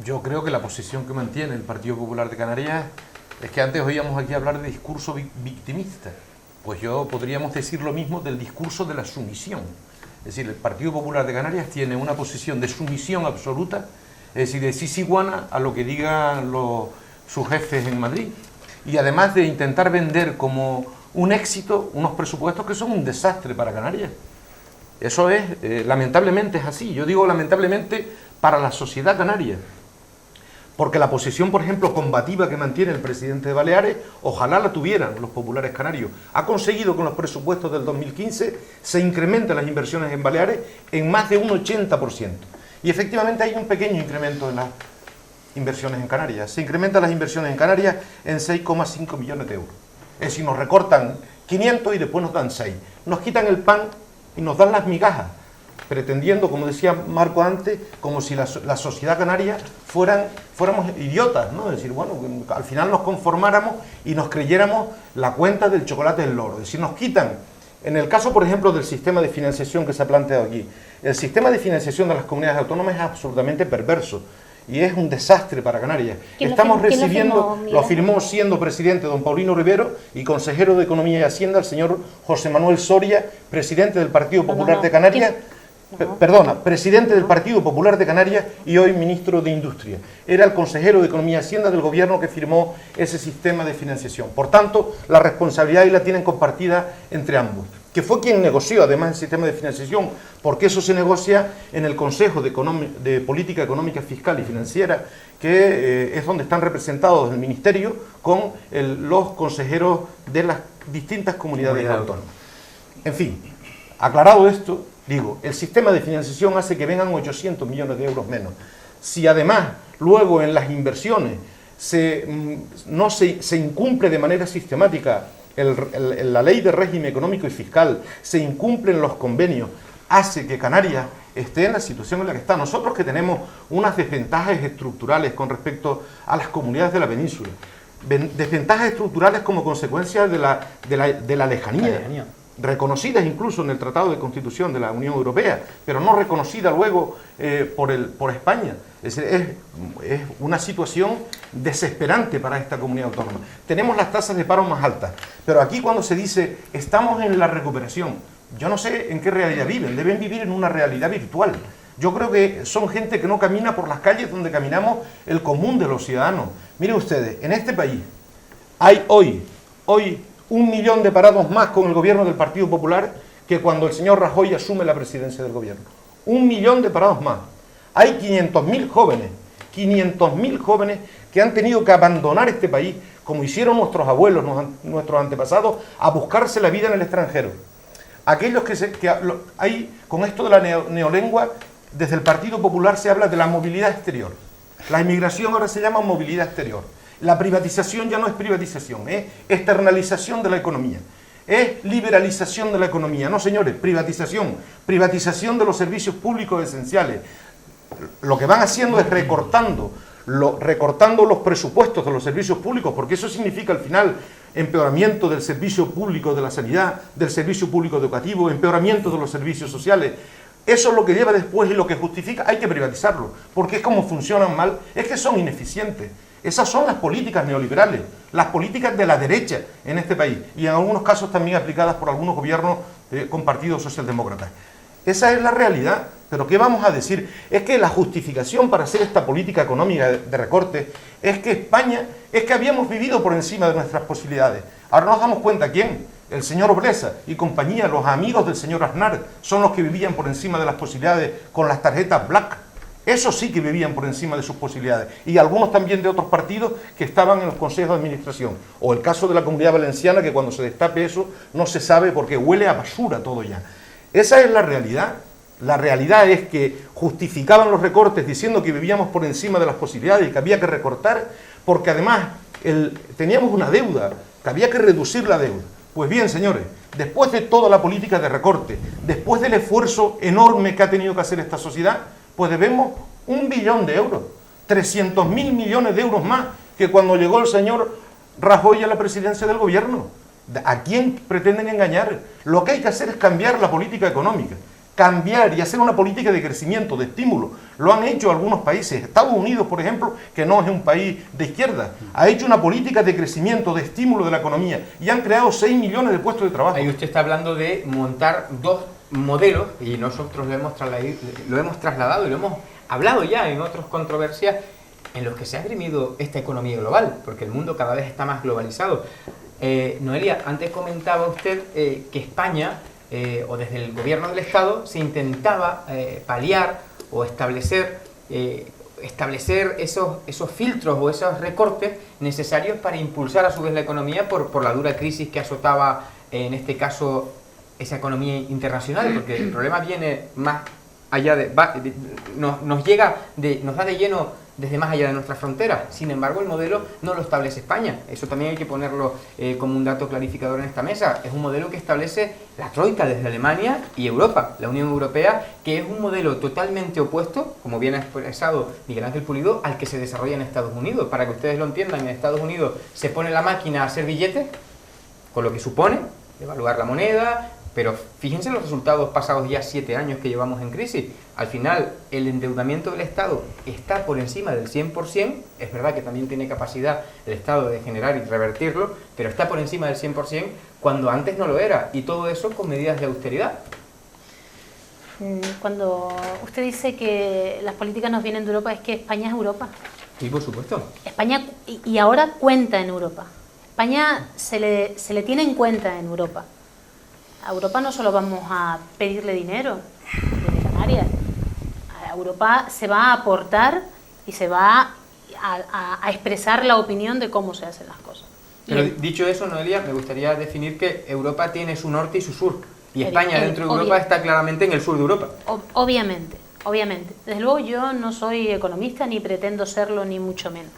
Yo creo que la posición que mantiene el Partido Popular de Canarias es que antes oíamos aquí hablar de discurso victimista. Pues podríamos decir lo mismo del discurso de la sumisión. Es decir, el Partido Popular de Canarias tiene una posición de sumisión absoluta, es decir, de sisiguana a lo que digan sus jefes en Madrid. Y además de intentar vender como un éxito unos presupuestos que son un desastre para Canarias. Eso lamentablemente es así. Yo digo lamentablemente para la sociedad canaria. Porque la posición, por ejemplo, combativa que mantiene el presidente de Baleares, ojalá la tuvieran los populares canarios. Ha conseguido con los presupuestos del 2015 se incrementen las inversiones en Baleares en más de un 80%. Y efectivamente hay un pequeño incremento en las inversiones en Canarias. Se incrementan las inversiones en Canarias en 6,5 millones de euros. Es decir, nos recortan 500 y después nos dan 6. Nos quitan el pan y nos dan las migajas. pretendiendo, como decía Marco antes, como si la sociedad canaria fuéramos idiotas, ¿no? Es decir, bueno, al final nos conformáramos y nos creyéramos la cuenta del chocolate del loro. Es decir, nos quitan, en el caso, por ejemplo, del sistema de financiación que se ha planteado aquí, el sistema de financiación de las comunidades autónomas es absolutamente perverso y es un desastre para Canarias. Estamos recibiendo, lo firmó siendo presidente don Paulino Rivero y consejero de Economía y Hacienda el señor José Manuel Soria, presidente del Partido Popular de Canarias. Presidente del Partido Popular de Canarias y hoy ministro de Industria. Era el consejero de Economía y Hacienda del gobierno que firmó ese sistema de financiación. Por tanto, la responsabilidad ahí la tienen compartida entre ambos. Que fue quien negoció además el sistema de financiación, porque eso se negocia en el Consejo de Política Económica, Fiscal y Financiera, que es donde están representados el Ministerio con los consejeros de las distintas comunidades autónomas. En fin, aclarado esto, digo, el sistema de financiación hace que vengan 800 millones de euros menos. Si además luego en las inversiones no se incumple de manera sistemática la ley de régimen económico y fiscal, se incumplen los convenios, hace que Canarias esté en la situación en la que está. Nosotros que tenemos unas desventajas estructurales con respecto a las comunidades de la península, desventajas estructurales como consecuencia de la lejanía. Reconocidas incluso en el Tratado de Constitución de la Unión Europea, pero no reconocida luego por España. Es decir, es una situación desesperante para esta comunidad autónoma. Tenemos las tasas de paro más altas, pero aquí cuando se dice estamos en la recuperación, yo no sé en qué realidad viven, deben vivir en una realidad virtual. Yo creo que son gente que no camina por las calles donde caminamos el común de los ciudadanos. Miren ustedes, en este país hay hoy 1 millón de parados más con el gobierno del Partido Popular que cuando el señor Rajoy asume la presidencia del gobierno. 1 millón de parados más. Hay 500.000 jóvenes que han tenido que abandonar este país, como hicieron nuestros abuelos, nuestros antepasados, a buscarse la vida en el extranjero. Aquellos con esto de la neolengua, desde el Partido Popular se habla de la movilidad exterior. La inmigración ahora se llama movilidad exterior. La privatización ya no es privatización, es externalización de la economía, es liberalización de la economía. No, señores, privatización de los servicios públicos esenciales. Lo que van haciendo es recortando los presupuestos de los servicios públicos, porque eso significa al final empeoramiento del servicio público de la sanidad, del servicio público educativo, empeoramiento de los servicios sociales. Eso es lo que lleva después y lo que justifica, hay que privatizarlo, porque es como funcionan mal, es que son ineficientes. Esas son las políticas neoliberales, las políticas de la derecha en este país y en algunos casos también aplicadas por algunos gobiernos con partidos socialdemócratas. Esa es la realidad, pero ¿qué vamos a decir? Es que la justificación para hacer esta política económica de recorte es que España, es que habíamos vivido por encima de nuestras posibilidades. Ahora nos damos cuenta, ¿quién? El señor Oblesa y compañía, los amigos del señor Aznar, son los que vivían por encima de las posibilidades con las tarjetas Black. Esos sí que vivían por encima de sus posibilidades. Y algunos también de otros partidos que estaban en los consejos de administración. O el caso de la Comunidad Valenciana, que cuando se destape eso no se sabe porque huele a basura todo ya. Esa es la realidad. La realidad es que justificaban los recortes diciendo que vivíamos por encima de las posibilidades y que había que recortar porque además teníamos una deuda, que había que reducir la deuda. Pues bien, señores, después de toda la política de recorte, después del esfuerzo enorme que ha tenido que hacer esta sociedad, pues debemos 1 billón de euros, 300.000 millones de euros más que cuando llegó el señor Rajoy a la presidencia del gobierno. ¿A quién pretenden engañar? Lo que hay que hacer es cambiar la política económica, cambiar y hacer una política de crecimiento, de estímulo. Lo han hecho algunos países. Estados Unidos, por ejemplo, que no es un país de izquierda, ha hecho una política de crecimiento, de estímulo de la economía y han creado 6 millones de puestos de trabajo. Ahí usted está hablando de montar dos modelos y nosotros lo hemos trasladado y lo hemos hablado ya en otras controversias en los que se ha esgrimido esta economía global, porque el mundo cada vez está más globalizado. Noelia, antes comentaba usted que España, o desde el gobierno del Estado, se intentaba paliar o establecer esos filtros o esos recortes necesarios para impulsar a su vez la economía por la dura crisis que azotaba, en este caso, esa economía internacional, porque el problema viene más allá nos da de lleno desde más allá de nuestras fronteras. Sin embargo, el modelo no lo establece España. Eso también hay que ponerlo como un dato clarificador en esta mesa. Es un modelo que establece la Troika desde Alemania y Europa, la Unión Europea, que es un modelo totalmente opuesto, como bien ha expresado Miguel Ángel Pulido, al que se desarrolla en Estados Unidos. Para que ustedes lo entiendan, en Estados Unidos se pone la máquina a hacer billetes, con lo que supone devaluar la moneda, pero fíjense los resultados pasados ya 7 años que llevamos en crisis. Al final, el endeudamiento del Estado está por encima del 100%, es verdad que también tiene capacidad el Estado de generar y revertirlo, pero está por encima del 100% cuando antes no lo era, y todo eso con medidas de austeridad. Cuando usted dice que las políticas nos vienen de Europa, es que España es Europa. Sí, por supuesto. España, y ahora cuenta en Europa. España se le tiene en cuenta en Europa. A Europa no solo vamos a pedirle dinero desde Canarias, a Europa se va a aportar y se va a expresar la opinión de cómo se hacen las cosas. Pero dicho eso, Noelia, me gustaría definir que Europa tiene su norte y su sur, y España dentro de Europa está claramente en el sur de Europa. Obviamente, obviamente. Desde luego yo no soy economista ni pretendo serlo, ni mucho menos.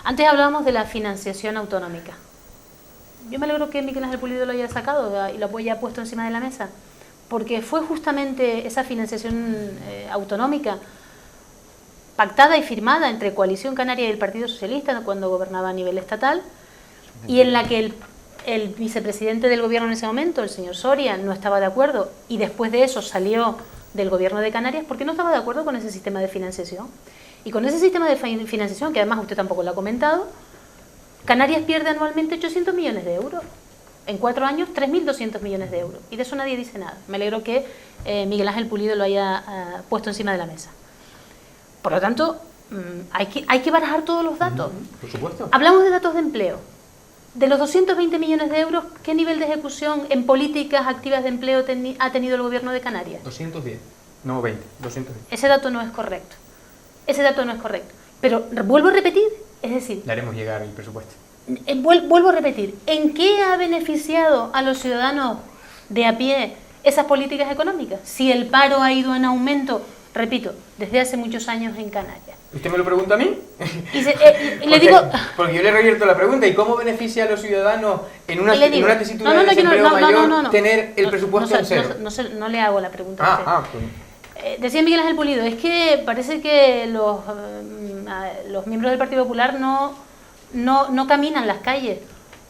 Antes hablábamos de la financiación autonómica. Yo me alegro que Miguel Ángel Pulido lo haya sacado y lo haya puesto encima de la mesa, porque fue justamente esa financiación autonómica pactada y firmada entre Coalición Canaria y el Partido Socialista cuando gobernaba a nivel estatal, y en la que el vicepresidente del gobierno en ese momento, el señor Soria, no estaba de acuerdo, y después de eso salió del gobierno de Canarias porque no estaba de acuerdo con ese sistema de financiación. Y con ese sistema de financiación, que además usted tampoco lo ha comentado, Canarias pierde anualmente 800 millones de euros. En 4 años, 3.200 millones de euros. Y de eso nadie dice nada. Me alegro que Miguel Ángel Pulido lo haya puesto encima de la mesa. Por lo tanto, hay que barajar todos los datos. Por supuesto. Hablamos de datos de empleo. De los 220 millones de euros, ¿qué nivel de ejecución en políticas activas de empleo ha tenido el gobierno de Canarias? 210. No 20, 210. Ese dato no es correcto. Ese dato no es correcto. Pero vuelvo a repetir, es decir... Le haremos llegar el presupuesto. Vuelvo a repetir, ¿en qué ha beneficiado a los ciudadanos de a pie esas políticas económicas? Si el paro ha ido en aumento, repito, desde hace muchos años en Canarias. ¿Usted me lo pregunta a mí? Le digo... Porque yo le revierto la pregunta, ¿y cómo beneficia a los ciudadanos en una tesitura de desempleo mayor tener el presupuesto en cero? No le hago la pregunta a usted. Pues. Decía Miguel Ángel Pulido, es que parece que los miembros del Partido Popular no caminan las calles.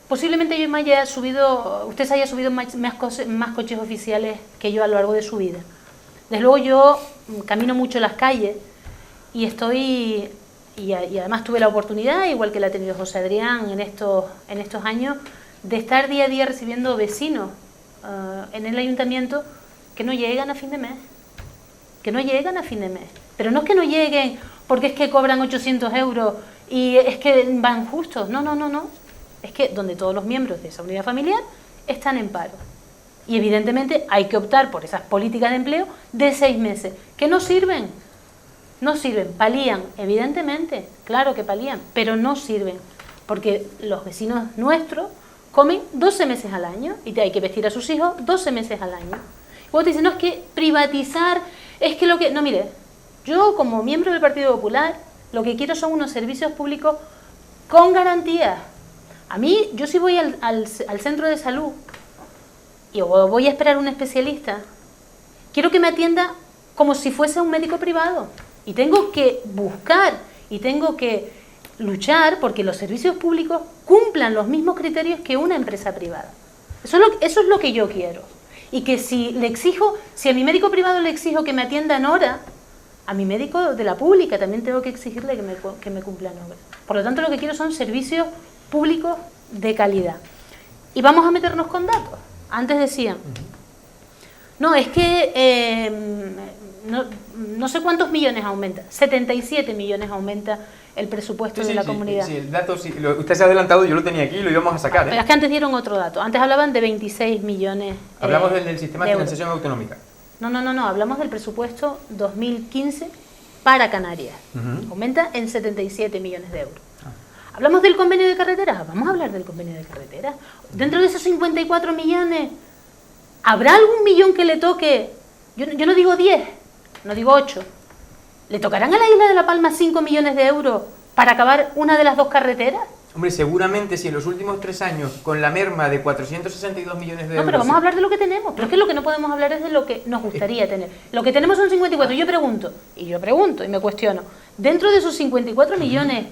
Posiblemente yo me haya subido, usted se haya subido más coches oficiales que yo a lo largo de su vida. Desde luego yo camino mucho las calles y además tuve la oportunidad, igual que la ha tenido José Adrián en estos años, de estar día a día recibiendo vecinos en el ayuntamiento que no llegan a fin de mes. Pero no es que no lleguen porque es que cobran 800 euros y es que van justos. No. Es que donde todos los miembros de esa unidad familiar están en paro. Y evidentemente hay que optar por esas políticas de empleo de 6 meses, que no sirven. No sirven, palían, evidentemente, claro que palían, pero no sirven. Porque los vecinos nuestros comen 12 meses al año y hay que vestir a sus hijos 12 meses al año. Y vos te dicen, no, es que privatizar, es que lo que... No, mire, yo como miembro del Partido Popular lo que quiero son unos servicios públicos con garantías. A mí, yo si voy al centro de salud y voy a esperar a un especialista, quiero que me atienda como si fuese un médico privado. Y tengo que buscar y tengo que luchar porque los servicios públicos cumplan los mismos criterios que una empresa privada. Eso es lo que yo quiero. Y que si a mi médico privado le exijo que me atienda en hora, a mi médico de la pública también tengo que exigirle que me cumpla en hora. Por lo tanto, lo que quiero son servicios públicos de calidad. Y vamos a meternos con datos. Antes decían, no, es que no sé cuántos millones aumenta, 77 millones aumenta el presupuesto de la comunidad. Sí, el dato, usted se ha adelantado, yo lo tenía aquí y lo íbamos a sacar. Pero es que antes dieron otro dato, antes hablaban de 26 millones. Hablamos del sistema de financiación autonómica. No, hablamos del presupuesto 2015 para Canarias. Aumenta en 77 millones de euros. ¿Hablamos del convenio de carreteras? Vamos a hablar del convenio de carreteras. Dentro de esos 54 millones, ¿habrá algún millón que le toque? Yo no digo 10, no digo 8, ¿Le tocarán a la isla de La Palma 5 millones de euros para acabar una de las 2 carreteras? Hombre, seguramente si en los últimos 3 años, con la merma de 462 millones de No, euros... pero vamos a hablar de lo que tenemos. Pero es que lo que no podemos hablar es de lo que nos gustaría tener. Lo que tenemos son 54. Yo pregunto y me cuestiono. Dentro de esos 54 millones...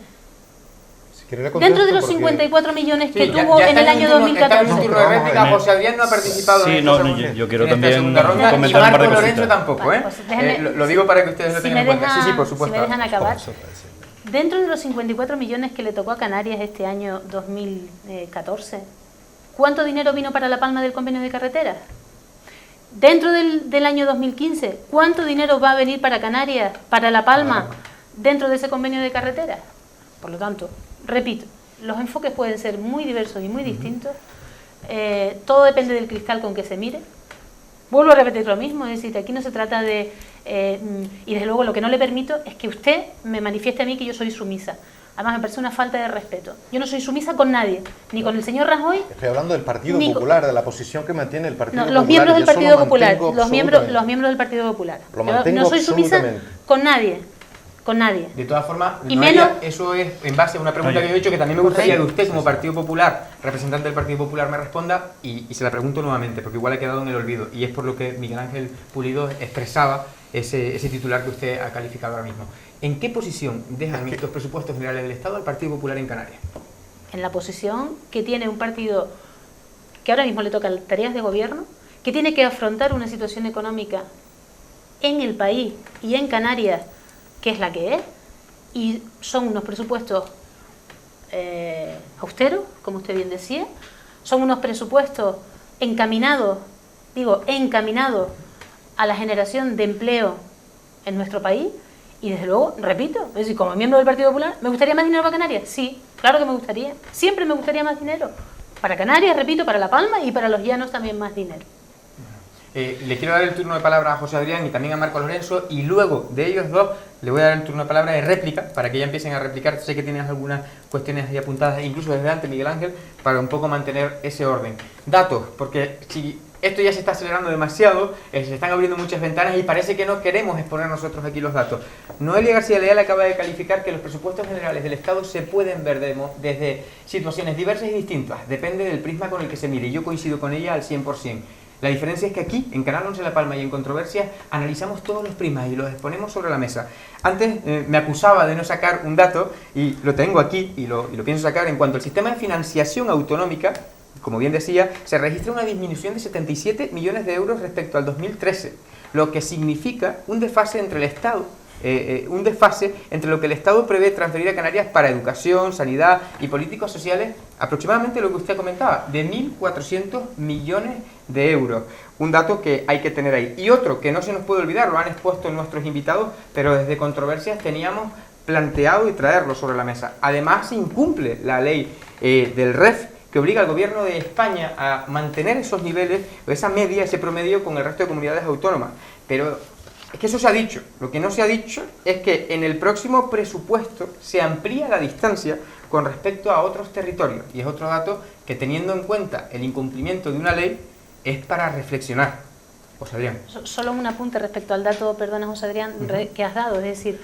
Si quiere le contesto, Dentro de los porque- 54 millones que Sí, tuvo ya en está el año turno- Está en 2014. su turno de réplica. José Adrián no ha participado Sí, en no, esta no, segunda- yo quiero en esta también segunda ronda, y comentar un par de Marco Lorenzo cositas. tampoco, Vale, ¿eh? pues déjeme- Lo digo para que ustedes lo Si tengan me en cuenta. Sí, sí, por si supuesto. me dejan acabar. Dentro de los 54 millones que le tocó a Canarias este año 2014, ¿cuánto dinero vino para La Palma del convenio de carreteras? Dentro del año 2015, ¿cuánto dinero va a venir para Canarias, para La Palma, dentro de ese convenio de carreteras? Por lo tanto, repito, los enfoques pueden ser muy diversos y muy distintos. Todo depende del cristal con que se mire. Vuelvo a repetir lo mismo, es decir, aquí no se trata de... y desde luego lo que no le permito es que usted me manifieste a mí que yo soy sumisa. Además me parece una falta de respeto. Yo no soy sumisa con nadie, ni con el señor Rajoy, Estoy hablando del Partido Ni- Popular, de la posición que mantiene el Partido no, Popular. los miembros y del eso Partido lo Popular, mantengo los miembros absolutamente. del Partido Popular. Lo Yo mantengo no soy sumisa absolutamente. con nadie, con nadie. De todas formas, Y Noelia, menos- eso es en base a una pregunta Oye. que yo he hecho, que también me gustaría que usted, como Partido Popular, representante del Partido Popular, me responda, y se la pregunto nuevamente, porque igual ha quedado en el olvido, y es por lo que Miguel Ángel Pulido expresaba ese titular que usted ha calificado ahora mismo. ¿En qué posición dejan estos presupuestos generales del Estado al Partido Popular en Canarias? En la posición que tiene un partido que ahora mismo le tocan tareas de gobierno, que tiene que afrontar una situación económica en el país y en Canarias, que es la que es, y son unos presupuestos austeros, como usted bien decía, son unos presupuestos encaminados a la generación de empleo en nuestro país. Y desde luego, repito, es decir, como miembro del Partido Popular, ¿me gustaría más dinero para Canarias? Sí, claro que me gustaría. Siempre me gustaría más dinero. Para Canarias, repito, para La Palma y para los llanos también más dinero. Le quiero dar el turno de palabra a José Adrián y también a Marco Lorenzo, y luego de ellos dos le voy a dar el turno de palabra de réplica para que ya empiecen a replicar. Sé que tienes algunas cuestiones ahí apuntadas, incluso desde antes, Miguel Ángel, para un poco mantener ese orden. Datos, porque si esto ya se está acelerando demasiado, se están abriendo muchas ventanas y parece que no queremos exponer nosotros aquí los datos. Noelia García Leal acaba de calificar que los presupuestos generales del Estado se pueden ver desde situaciones diversas y distintas, depende del prisma con el que se mire, y yo coincido con ella al 100%. La diferencia es que aquí, en Canal 11 La Palma y en Controversias, analizamos todos los prismas y los exponemos sobre la mesa. Antes me acusaba de no sacar un dato, y lo tengo aquí, y lo pienso sacar, en cuanto al sistema de financiación autonómica. Como bien decía, se registra una disminución de 77 millones de euros respecto al 2013, lo que significa un desfase entre el Estado, entre lo que el Estado prevé transferir a Canarias para educación, sanidad y políticas sociales, aproximadamente lo que usted comentaba, de 1.400 millones de euros. Un dato que hay que tener ahí. Y otro que no se nos puede olvidar, lo han expuesto nuestros invitados, pero desde Controversias teníamos planteado y traerlo sobre la mesa. Además, se incumple la ley del REF, que obliga al gobierno de España a mantener esos niveles, esa media, ese promedio con el resto de comunidades autónomas. Pero es que eso se ha dicho. Lo que no se ha dicho es que en el próximo presupuesto se amplía la distancia con respecto a otros territorios. Y es otro dato que, teniendo en cuenta el incumplimiento de una ley, es para reflexionar. José Adrián. Solo un apunte respecto al dato, perdona José Adrián, que has dado. Es decir,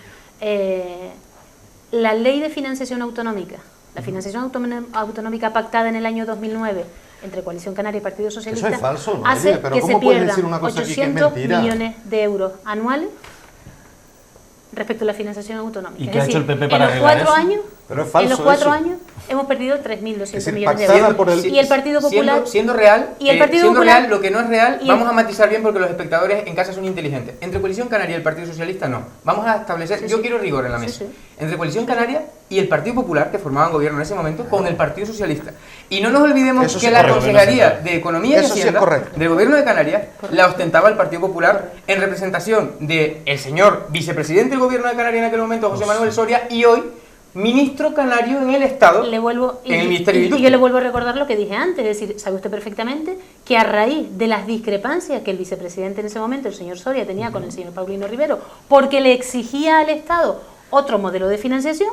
la ley de financiación autonómica, la financiación autonómica pactada en el año 2009 entre Coalición Canaria y Partido Socialista, Eso es falso, ¿no? hace Pero que ¿cómo se puedes pierdan decir una cosa aquí que es 800 mentira? millones de euros anuales respecto a la financiación autonómica. ¿Y Es qué ha decir, hecho el PP para en los arreglar 4 eso? años, Pero es falso en los 4 eso. años hemos perdido 3.200 decir, millones de pactada euros. por el- Y el Partido Popular... Siendo real, y el Partido siendo Popular- real, lo que no es real, y el- vamos a matizar bien porque los espectadores en casa son inteligentes. Entre Coalición Canaria y el Partido Socialista, no. Vamos a establecer, yo quiero rigor en la mesa. Sí. Entre Coalición Canaria y el Partido Popular, que formaban gobierno en ese momento, con el Partido Socialista. Y no nos olvidemos Eso sí que es la correcto. Consejería de Economía y Eso sí es Hacienda correcto. del gobierno de Canarias la ostentaba el Partido Popular en representación del señor vicepresidente del gobierno de Canarias en aquel momento, José Manuel Soria, y hoy ministro canario en el Estado, Le vuelvo, en el Ministerio de y yo Industria. le vuelvo a recordar lo que dije antes, es decir, sabe usted perfectamente que a raíz de las discrepancias que el vicepresidente en ese momento, el señor Soria, tenía con el señor Paulino Rivero, porque le exigía al Estado otro modelo de financiación,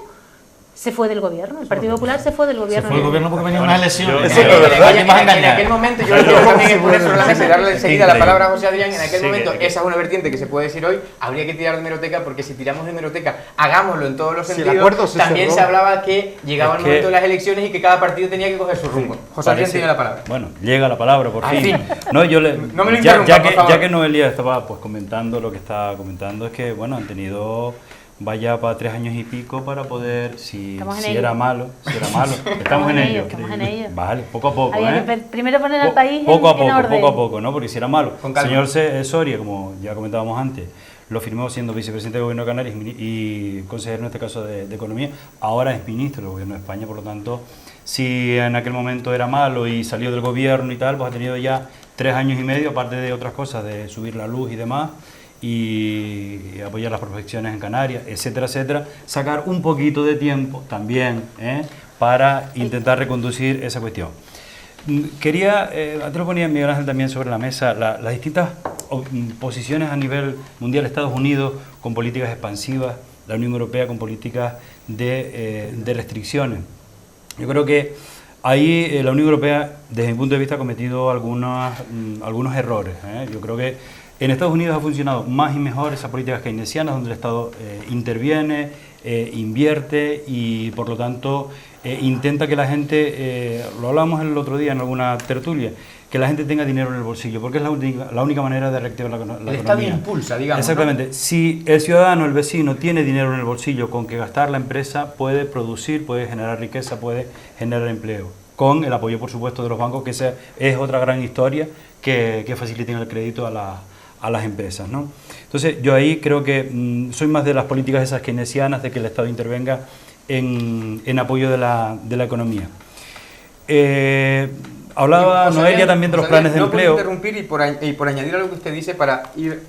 se fue del gobierno. El Partido Popular se fue del gobierno. Se fue del gobierno porque venían unas elecciones. En aquel momento, yo quiero también poner sobre la mesa y darle enseguida la palabra a José Adrián. En aquel momento, esa es una vertiente que se puede decir hoy. Habría que tirar de hemeroteca, porque si tiramos de hemeroteca, hagámoslo en todos los sentidos. También se hablaba que llegaba el momento de las elecciones y que cada partido tenía que coger su rumbo. José Adrián tiene la palabra. Bueno, llega la palabra por fin. fin. No, yo le, No me lo interrumpa, por favor. ya que Noelia estaba pues comentando lo que está comentando, es que bueno, han tenido vaya para 3 años y pico para poder, si era malo, estamos en ello. Estamos en ello. Vale, poco a poco, Había que primero poner al país poco a en poco, orden. poco a poco, ¿no? Porque si era malo. Con calma. Señor Soria, como ya comentábamos antes, lo firmó siendo vicepresidente del Gobierno de Canarias y consejero en este caso de Economía, ahora es ministro del Gobierno de España, por lo tanto, si en aquel momento era malo y salió del gobierno y tal, pues ha tenido ya 3 años y medio, aparte de otras cosas, de subir la luz y demás, y apoyar las prospecciones en Canarias, etcétera, etcétera, sacar un poquito de tiempo también para intentar reconducir esa cuestión. Quería, antes lo ponía Miguel Ángel también sobre la mesa, las distintas posiciones a nivel mundial, Estados Unidos con políticas expansivas, la Unión Europea con políticas de restricciones. Yo creo que ahí la Unión Europea, desde mi punto de vista, ha cometido algunos errores. Yo creo que en Estados Unidos ha funcionado más y mejor esas políticas keynesianas, donde el Estado interviene, invierte y, por lo tanto, intenta que la gente, lo hablábamos el otro día en alguna tertulia, que la gente tenga dinero en el bolsillo, porque es la única manera de reactivar la economía. El Estado impulsa, digamos. Exactamente. ¿No? Si el ciudadano, el vecino, tiene dinero en el bolsillo con que gastar, la empresa puede producir, puede generar riqueza, puede generar empleo. Con el apoyo, por supuesto, de los bancos, que esa es otra gran historia, que faciliten el crédito a las empresas, ¿no? Entonces, yo ahí creo que soy más de las políticas esas keynesianas, de que el Estado intervenga en apoyo de la economía. Hablaba Noelia también de los planes de empleo. No puedo interrumpir y por añadir a lo que usted dice para ir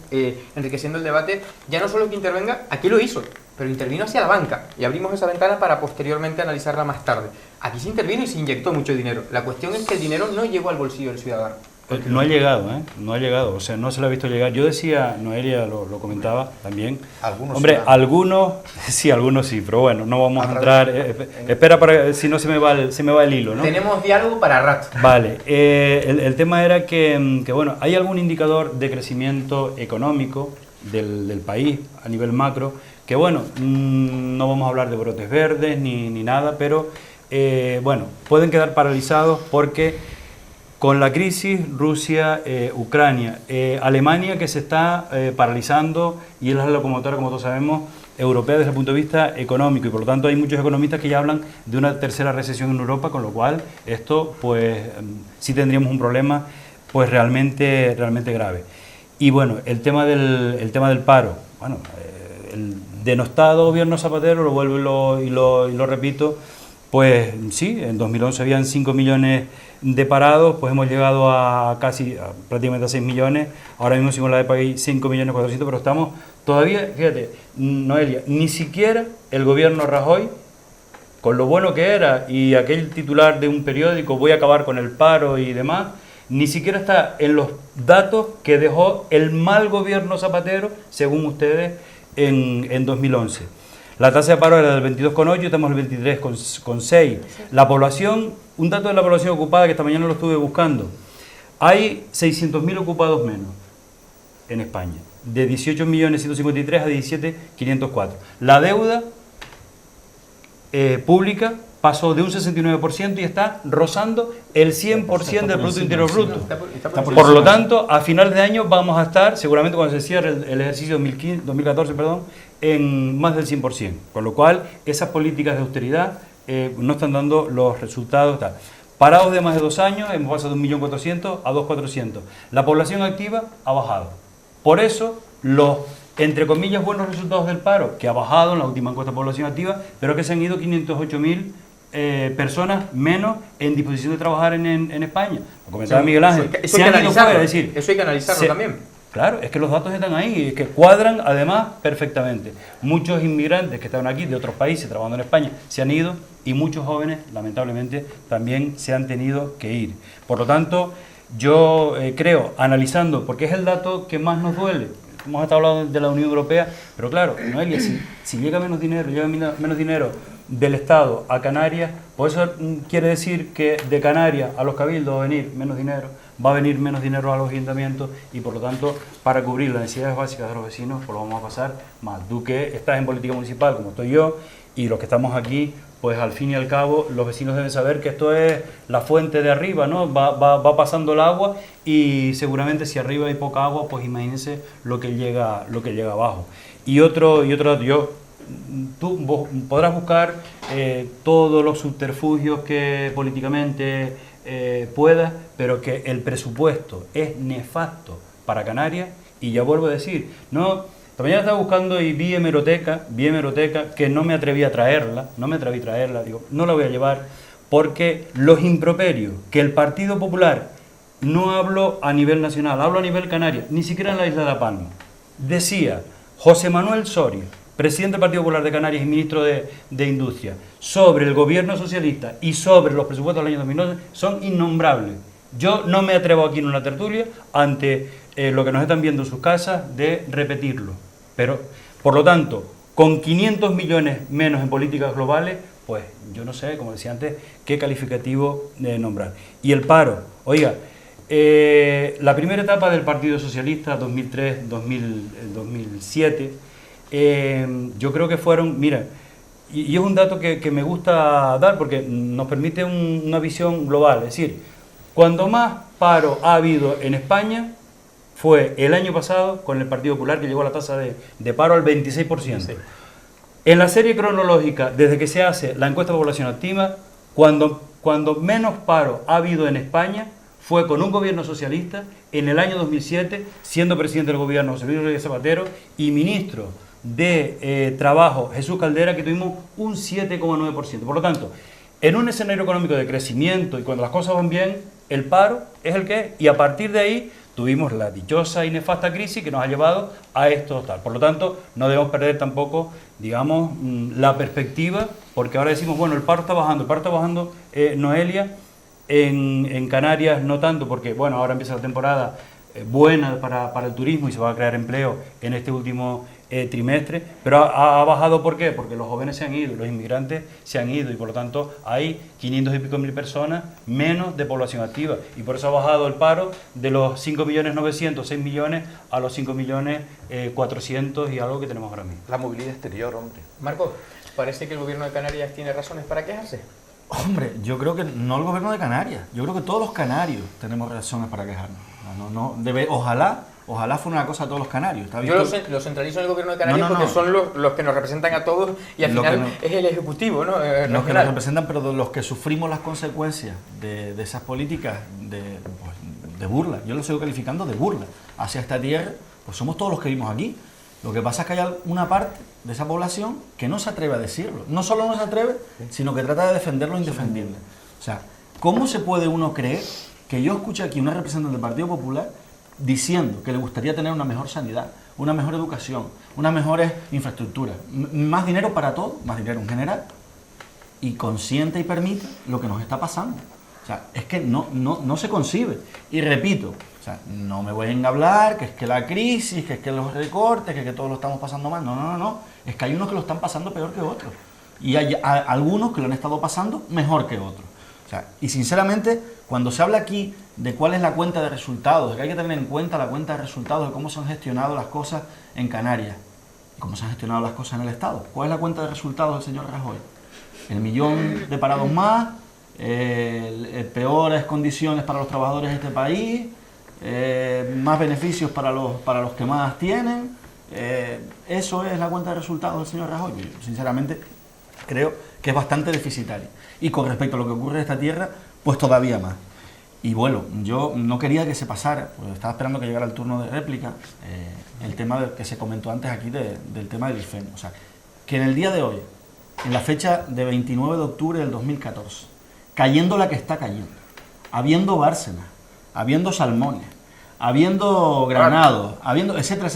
enriqueciendo el debate, ya no solo que intervenga, aquí lo hizo, pero intervino hacia la banca y abrimos esa ventana para posteriormente analizarla más tarde. Aquí se intervino y se inyectó mucho dinero. La cuestión es que el dinero no llegó al bolsillo del ciudadano. No ha llegado, no ha llegado, o sea, no se lo ha visto llegar. Yo decía, Noelia lo comentaba también. Algunos sí, pero bueno, no vamos a entrar. Espera, para si no se me va el hilo, ¿no? Tenemos diálogo para rato. Vale, el tema era que, bueno, hay algún indicador de crecimiento económico del país a nivel macro, que bueno, no vamos a hablar de brotes verdes ni nada, pero bueno, pueden quedar paralizados porque con la crisis Rusia, Ucrania, Alemania, que se está paralizando y es la locomotora, como todos sabemos, europea desde el punto de vista económico, y por lo tanto hay muchos economistas que ya hablan de una tercera recesión en Europa, con lo cual esto pues sí tendríamos un problema pues realmente grave. Y bueno, el tema del paro, bueno, el denostado gobierno Zapatero, lo vuelvo y lo repito, pues sí, en 2011 habían 5 millones de parados, pues hemos llegado a prácticamente a 6 millones, ahora mismo según la EPA 5 millones 400, pero estamos todavía, fíjate, Noelia, ni siquiera el gobierno Rajoy, con lo bueno que era, y aquel titular de un periódico, voy a acabar con el paro y demás, ni siquiera está en los datos que dejó el mal gobierno Zapatero, según ustedes, en 2011. La tasa de paro era del 22,8, estamos en el 23,6. La población, un dato de la población ocupada que esta mañana lo estuve buscando, hay 600.000 ocupados menos en España, de 18.153.000 a 17.504. La deuda pública pasó de un 69% y está rozando el 100% del Producto Interior Bruto. Por lo tanto, a finales de año vamos a estar, seguramente cuando se cierre el ejercicio 2014, en más del 100%. Con lo cual, esas políticas de austeridad no están dando los resultados. Parados de más de 2 años, hemos pasado de 1.400.000 a 2.400.000. La población activa ha bajado. Por eso, los, entre comillas, buenos resultados del paro, que ha bajado en la última encuesta de población activa, pero que se han ido 508.000 personas menos en disposición de trabajar en España. Lo comentaba Miguel Ángel. Eso hay que analizarlo también. Claro, es que los datos están ahí, es que cuadran además perfectamente. Muchos inmigrantes que estaban aquí de otros países trabajando en España se han ido y muchos jóvenes, lamentablemente, también se han tenido que ir. Por lo tanto, yo creo, analizando, porque es el dato que más nos duele, hemos estado hablando de la Unión Europea, pero claro, Noelia, si llega menos dinero del Estado a Canarias, pues eso quiere decir que de Canarias a los cabildos va a venir menos dinero, va a venir menos dinero a los ayuntamientos y por lo tanto para cubrir las necesidades básicas de los vecinos pues lo vamos a pasar mal. Tú que estás en política municipal como estoy yo y los que estamos aquí, pues al fin y al cabo los vecinos deben saber que esto es la fuente de arriba, ¿no? Va pasando el agua y seguramente si arriba hay poca agua, pues imagínense lo que llega abajo. Y otro dato, vos podrás buscar todos los subterfugios que políticamente puedas, pero que el presupuesto es nefasto para Canarias, y ya vuelvo a decir, no, esta mañana estaba buscando y vi hemeroteca, que no me atreví a traerla, digo, no la voy a llevar, porque los improperios que el Partido Popular, no hablo a nivel nacional, hablo a nivel canario, ni siquiera en la isla de La Palma, decía José Manuel Soria, presidente del Partido Popular de Canarias y ministro de Industria, sobre el gobierno socialista y sobre los presupuestos del año 2009, son innombrables. Yo no me atrevo aquí en una tertulia, ante lo que nos están viendo en sus casas, de repetirlo. Pero, por lo tanto, con 500 millones menos en políticas globales, pues yo no sé, como decía antes, qué calificativo nombrar. Y el paro, oiga, la primera etapa del Partido Socialista, 2003-2007, yo creo que fueron, mira, y es un dato que me gusta dar porque nos permite una visión global, es decir, cuando más paro ha habido en España fue el año pasado con el Partido Popular, que llegó a la tasa de paro al 26%. Sí. En la serie cronológica, desde que se hace la encuesta de población activa, cuando menos paro ha habido en España fue con un gobierno socialista en el año 2007, siendo presidente del gobierno José Luis Rodríguez Zapatero y ministro de Trabajo Jesús Caldera, que tuvimos un 7,9%. Por lo tanto, en un escenario económico de crecimiento y cuando las cosas van bien, el paro es el que es, y a partir de ahí tuvimos la dichosa y nefasta crisis que nos ha llevado a esto tal. Por lo tanto, no debemos perder tampoco, digamos, la perspectiva, porque ahora decimos, bueno, el paro está bajando, Noelia, en Canarias no tanto, porque, bueno, ahora empieza la temporada buena para el turismo y se va a crear empleo en este último trimestre, pero ha bajado. ¿Por qué? Porque los jóvenes se han ido, los inmigrantes se han ido y por lo tanto hay 500 y pico mil personas menos de población activa y por eso ha bajado el paro de los 5.900.000, 6 millones a los 5.400.000 y algo que tenemos ahora mismo. La movilidad exterior, hombre. Marco, ¿parece que el gobierno de Canarias tiene razones para quejarse? Hombre, yo creo que no el gobierno de Canarias, yo creo que todos los canarios tenemos razones para quejarnos. Ojalá fuera una cosa a todos los canarios. Yo lo centralizo en el gobierno de Canarias porque son los que nos representan a todos y al final es el ejecutivo, ¿no? Los que nos representan, pero los que sufrimos las consecuencias de esas políticas de burla, yo lo sigo calificando de burla hacia esta tierra, pues somos todos los que vivimos aquí. Lo que pasa es que hay una parte de esa población que no se atreve a decirlo. No solo no se atreve, sino que trata de defender lo indefendible. O sea, ¿cómo se puede uno creer que yo escuche aquí una representante del Partido Popular diciendo que le gustaría tener una mejor sanidad, una mejor educación, unas mejores infraestructuras, más dinero para todo, más dinero en general, y consiente y permite lo que nos está pasando? O sea, es que no se concibe. Y repito, o sea, no me vayan a hablar que es que la crisis, que es que los recortes, que todos lo estamos pasando mal. No. Es que hay unos que lo están pasando peor que otros. Y hay algunos que lo han estado pasando mejor que otros. O sea, y sinceramente, cuando se habla aquí de cuál es la cuenta de resultados, de que hay que tener en cuenta la cuenta de resultados de cómo se han gestionado las cosas en Canarias y cómo se han gestionado las cosas en el Estado, ¿cuál es la cuenta de resultados del señor Rajoy? El 1.000.000 de parados más, peores condiciones para los trabajadores de este país, más beneficios para los que más tienen. Eso es la cuenta de resultados del señor Rajoy. Yo, sinceramente, creo que es bastante deficitaria. Y con respecto a lo que ocurre en esta tierra, pues todavía más. Y bueno, yo no quería que se pasara, pues estaba esperando que llegara el turno de réplica, el tema que se comentó antes aquí del tema del IFEM. O sea, que en el día de hoy, en la fecha de 29 de octubre del 2014, cayendo la que está cayendo, habiendo Bárcenas, habiendo salmones, habiendo granados, habiendo etcétera,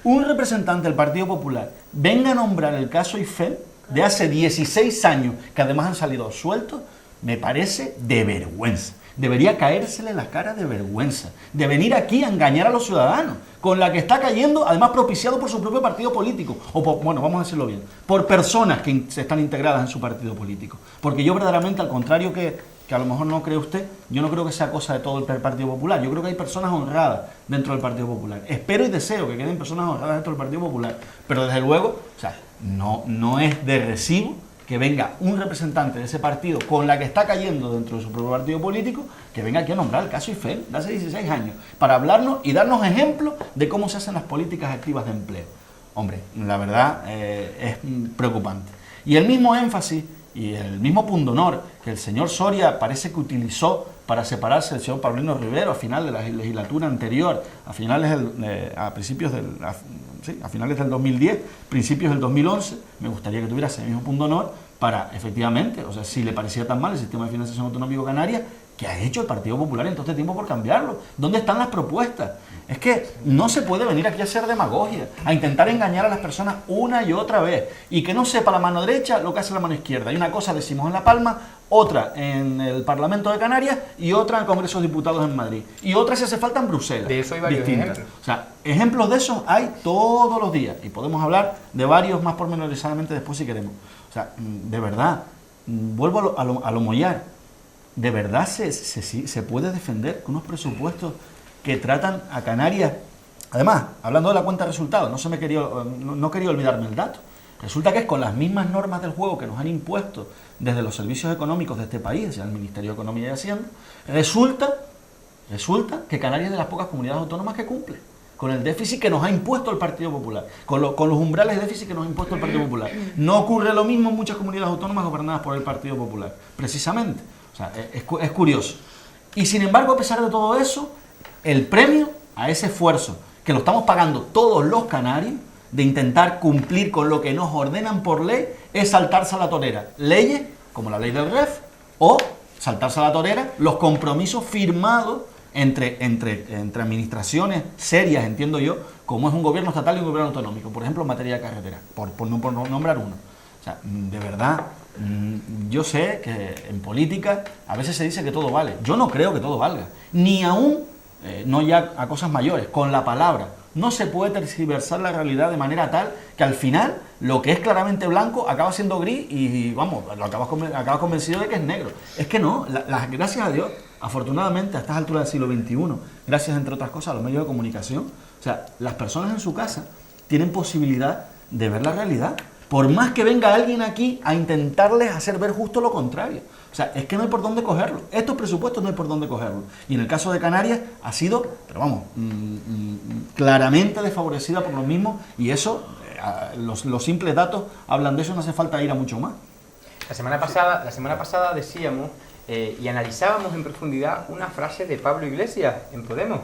un representante del Partido Popular venga a nombrar el caso IFEM de hace 16 años, que además han salido sueltos, me parece de vergüenza. Debería caérsele la cara de vergüenza, de venir aquí a engañar a los ciudadanos, con la que está cayendo, además propiciado por su propio partido político, o por, bueno, vamos a decirlo bien, por personas que se están integradas en su partido político. Porque yo verdaderamente, al contrario que a lo mejor no cree usted, yo no creo que sea cosa de todo el Partido Popular. Yo creo que hay personas honradas dentro del Partido Popular. Espero y deseo que queden personas honradas dentro del Partido Popular. Pero desde luego, o sea, no es de recibo que venga un representante de ese partido con la que está cayendo dentro de su propio partido político, que venga aquí a nombrar el caso Ifel de hace 16 años, para hablarnos y darnos ejemplos de cómo se hacen las políticas activas de empleo. Hombre, la verdad es preocupante. Y el mismo énfasis y el mismo pundonor que el señor Soria parece que utilizó para separarse del señor Paulino Rivero a final de la legislatura anterior, a finales del 2010, principios del 2011, me gustaría que tuviera ese mismo pundonor para, efectivamente, o sea, si le parecía tan mal el sistema de financiación autonómico canaria, ¿qué ha hecho el Partido Popular en todo este tiempo por cambiarlo? ¿Dónde están las propuestas? Es que no se puede venir aquí a hacer demagogia, a intentar engañar a las personas una y otra vez, y que no sepa la mano derecha lo que hace la mano izquierda. Y una cosa decimos en La Palma, otra en el Parlamento de Canarias y otra en el Congreso de Diputados en Madrid. Y otra, si hace falta, en Bruselas. De eso hay varios ejemplos. O sea, ejemplos de esos hay todos los días, y podemos hablar de varios más pormenorizadamente después si queremos. O sea, de verdad, vuelvo a lo mollar. ¿De verdad se puede defender con unos presupuestos que tratan a Canarias? Además, hablando de la cuenta de resultados, no quería olvidarme el dato. Resulta que es con las mismas normas del juego que nos han impuesto desde los servicios económicos de este país, desde el Ministerio de Economía y Hacienda, resulta que Canarias es de las pocas comunidades autónomas que cumple con el déficit que nos ha impuesto el Partido Popular, con los umbrales de déficit que nos ha impuesto el Partido Popular. No ocurre lo mismo en muchas comunidades autónomas gobernadas por el Partido Popular, precisamente. O sea, es curioso. Y sin embargo, a pesar de todo eso, el premio a ese esfuerzo que lo estamos pagando todos los canarios de intentar cumplir con lo que nos ordenan por ley es saltarse a la torera leyes como la ley del REF o saltarse a la torera los compromisos firmados entre administraciones serias, entiendo yo, como es un gobierno estatal y un gobierno autonómico, por ejemplo en materia de carretera, por no nombrar uno. O sea, de verdad, yo sé que en política a veces se dice que todo vale. Yo no creo que todo valga, ni aún, no ya a cosas mayores, con la palabra. No se puede tergiversar la realidad de manera tal que al final lo que es claramente blanco acaba siendo gris y vamos, acabas convencido de que es negro. Es que no, gracias a Dios, afortunadamente a estas alturas del siglo XXI, gracias entre otras cosas a los medios de comunicación, o sea, las personas en su casa tienen posibilidad de ver la realidad, por más que venga alguien aquí a intentarles hacer ver justo lo contrario. O sea, es que no hay por dónde cogerlo. Estos presupuestos no hay por dónde cogerlo. Y en el caso de Canarias ha sido, pero vamos, claramente desfavorecida por lo mismo. Y eso, los simples datos hablan de eso, no hace falta ir a mucho más. La semana pasada decíamos y analizábamos en profundidad una frase de Pablo Iglesias en Podemos.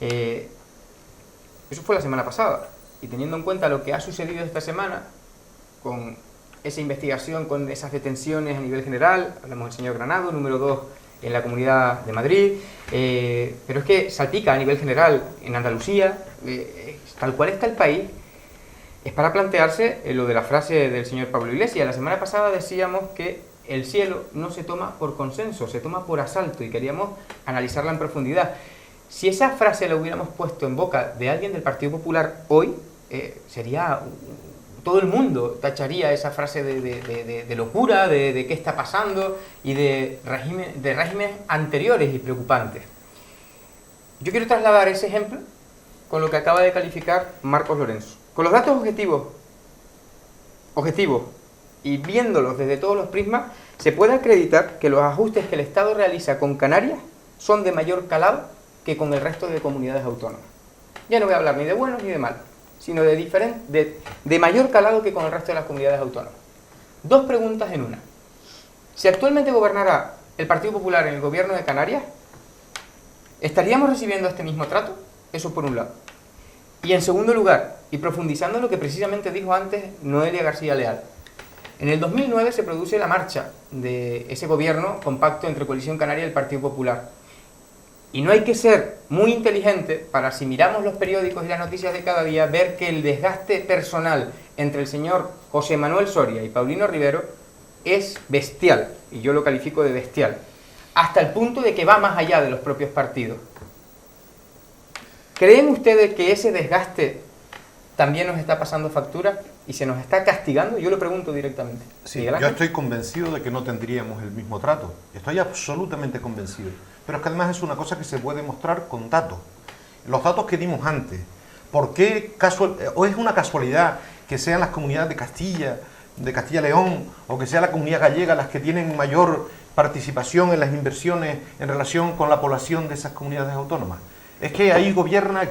Eso fue la semana pasada. Y teniendo en cuenta lo que ha sucedido esta semana, con esa investigación, con esas detenciones a nivel general, hablamos del señor Granado, número 2 en la Comunidad de Madrid, pero es que salpica a nivel general en Andalucía, tal cual está el país, es para plantearse lo de la frase del señor Pablo Iglesias. La semana pasada decíamos que el cielo no se toma por consenso, se toma por asalto, y queríamos analizarla en profundidad. Si esa frase la hubiéramos puesto en boca de alguien del Partido Popular hoy, sería... Todo el mundo tacharía esa frase de locura, de qué está pasando y de regímenes anteriores y preocupantes. Yo quiero trasladar ese ejemplo con lo que acaba de calificar Marcos Lorenzo. Con los datos objetivos y viéndolos desde todos los prismas, se puede acreditar que los ajustes que el Estado realiza con Canarias son de mayor calado que con el resto de comunidades autónomas. Ya no voy a hablar ni de buenos ni de malos, sino de mayor calado que con el resto de las comunidades autónomas. Dos preguntas en una. Si actualmente gobernara el Partido Popular en el gobierno de Canarias, ¿estaríamos recibiendo este mismo trato? Eso por un lado. Y en segundo lugar, y profundizando en lo que precisamente dijo antes Noelia García Leal, en el 2009 se produce la marcha de ese gobierno compacto entre Coalición Canaria y el Partido Popular. Y no hay que ser muy inteligente para, si miramos los periódicos y las noticias de cada día, ver que el desgaste personal entre el señor José Manuel Soria y Paulino Rivero es bestial, y yo lo califico de bestial, hasta el punto de que va más allá de los propios partidos. ¿Creen ustedes que ese desgaste también nos está pasando factura y se nos está castigando? Yo lo pregunto directamente. Sí, Miguel yo Ángel. estoy convencido de que no tendríamos el mismo trato. Estoy absolutamente convencido. Pero es que además es una cosa que se puede mostrar con datos. Los datos que dimos antes. ¿Por qué o es una casualidad que sean las comunidades de Castilla-León, o que sea la comunidad gallega las que tienen mayor participación en las inversiones en relación con la población de esas comunidades autónomas? Es que ahí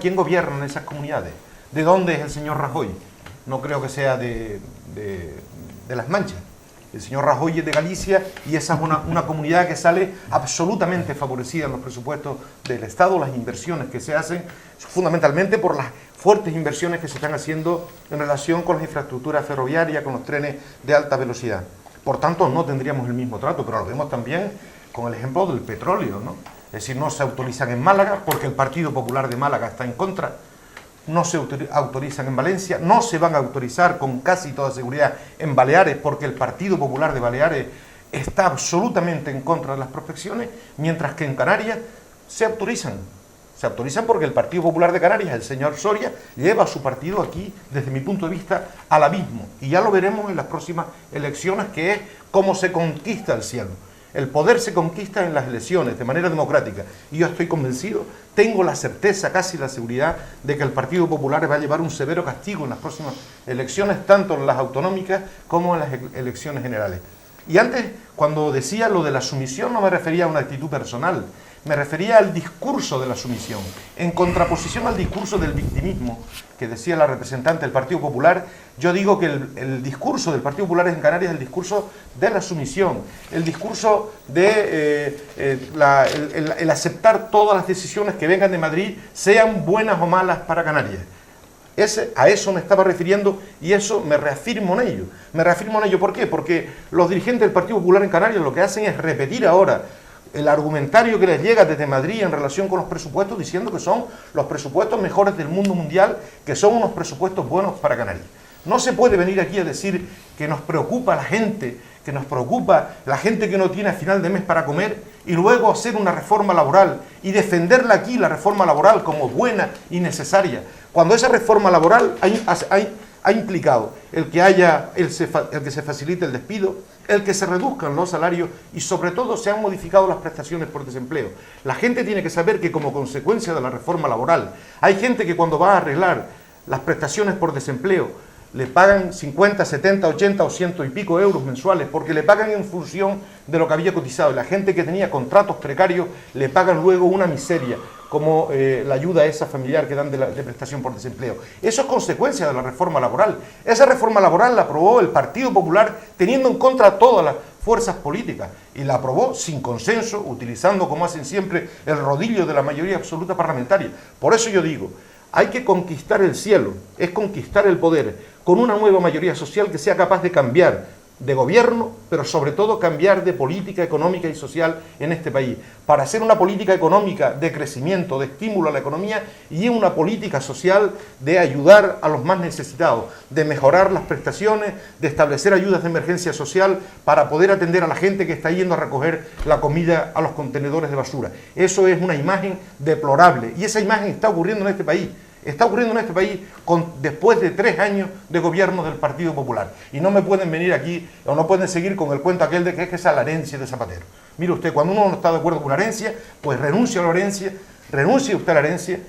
¿quién gobierna en esas comunidades? ¿De dónde es el señor Rajoy? No creo que sea de Las Manchas. El señor Rajoy es de Galicia y esa es una comunidad que sale absolutamente favorecida en los presupuestos del Estado, las inversiones que se hacen, fundamentalmente por las fuertes inversiones que se están haciendo en relación con las infraestructuras ferroviarias, con los trenes de alta velocidad. Por tanto, no tendríamos el mismo trato, pero lo vemos también con el ejemplo del petróleo, ¿no? Es decir, no se autorizan en Málaga porque el Partido Popular de Málaga está en contra. No se autorizan en Valencia, no se van a autorizar con casi toda seguridad en Baleares porque el Partido Popular de Baleares está absolutamente en contra de las prospecciones, mientras que en Canarias se autorizan. Se autorizan porque el Partido Popular de Canarias, el señor Soria, lleva a su partido aquí, desde mi punto de vista, al abismo. Y ya lo veremos en las próximas elecciones, que es cómo se conquista el cielo. El poder se conquista en las elecciones de manera democrática y yo estoy convencido, tengo la certeza, casi la seguridad, de que el Partido Popular va a llevar un severo castigo en las próximas elecciones, tanto en las autonómicas como en las elecciones generales. Y antes, cuando decía lo de la sumisión, no me refería a una actitud personal, me refería al discurso de la sumisión, en contraposición al discurso del victimismo que decía la representante del Partido Popular. Yo digo que el discurso del Partido Popular en Canarias es el discurso de la sumisión, el discurso de el aceptar todas las decisiones que vengan de Madrid, sean buenas o malas para Canarias. A eso me estaba refiriendo y eso me reafirmo en ello. Me reafirmo en ello, ¿por qué? Porque los dirigentes del Partido Popular en Canarias lo que hacen es repetir ahora el argumentario que les llega desde Madrid en relación con los presupuestos, diciendo que son los presupuestos mejores del mundo mundial, que son unos presupuestos buenos para Canarias. No se puede venir aquí a decir que nos preocupa la gente, que nos preocupa la gente que no tiene a final de mes para comer, y luego hacer una reforma laboral y defenderla aquí, la reforma laboral, como buena y necesaria, cuando esa reforma laboral ha implicado el que se facilite el despido, el que se reduzcan los salarios y sobre todo se han modificado las prestaciones por desempleo. La gente tiene que saber que como consecuencia de la reforma laboral hay gente que cuando va a arreglar las prestaciones por desempleo le pagan 50, 70, 80 o 100 y pico euros mensuales porque le pagan en función de lo que había cotizado, y la gente que tenía contratos precarios le pagan luego una miseria como la ayuda esa familiar que dan de prestación por desempleo. Eso es consecuencia de la reforma laboral. Esa reforma laboral la aprobó el Partido Popular teniendo en contra a todas las fuerzas políticas y la aprobó sin consenso, utilizando, como hacen siempre, el rodillo de la mayoría absoluta parlamentaria. Por eso yo digo, hay que conquistar el cielo, es conquistar el poder con una nueva mayoría social que sea capaz de cambiar de gobierno, pero sobre todo cambiar de política económica y social en este país, para hacer una política económica de crecimiento, de estímulo a la economía y una política social de ayudar a los más necesitados, de mejorar las prestaciones, de establecer ayudas de emergencia social para poder atender a la gente que está yendo a recoger la comida a los contenedores de basura. Eso es una imagen deplorable y esa imagen está ocurriendo en este país. Está ocurriendo en este país después de 3 años de gobierno del Partido Popular. Y no me pueden venir aquí, o no pueden seguir con el cuento aquel de que esa es la herencia de Zapatero. Mire usted, cuando uno no está de acuerdo con la herencia, pues renuncie a la herencia, renuncie usted a la herencia,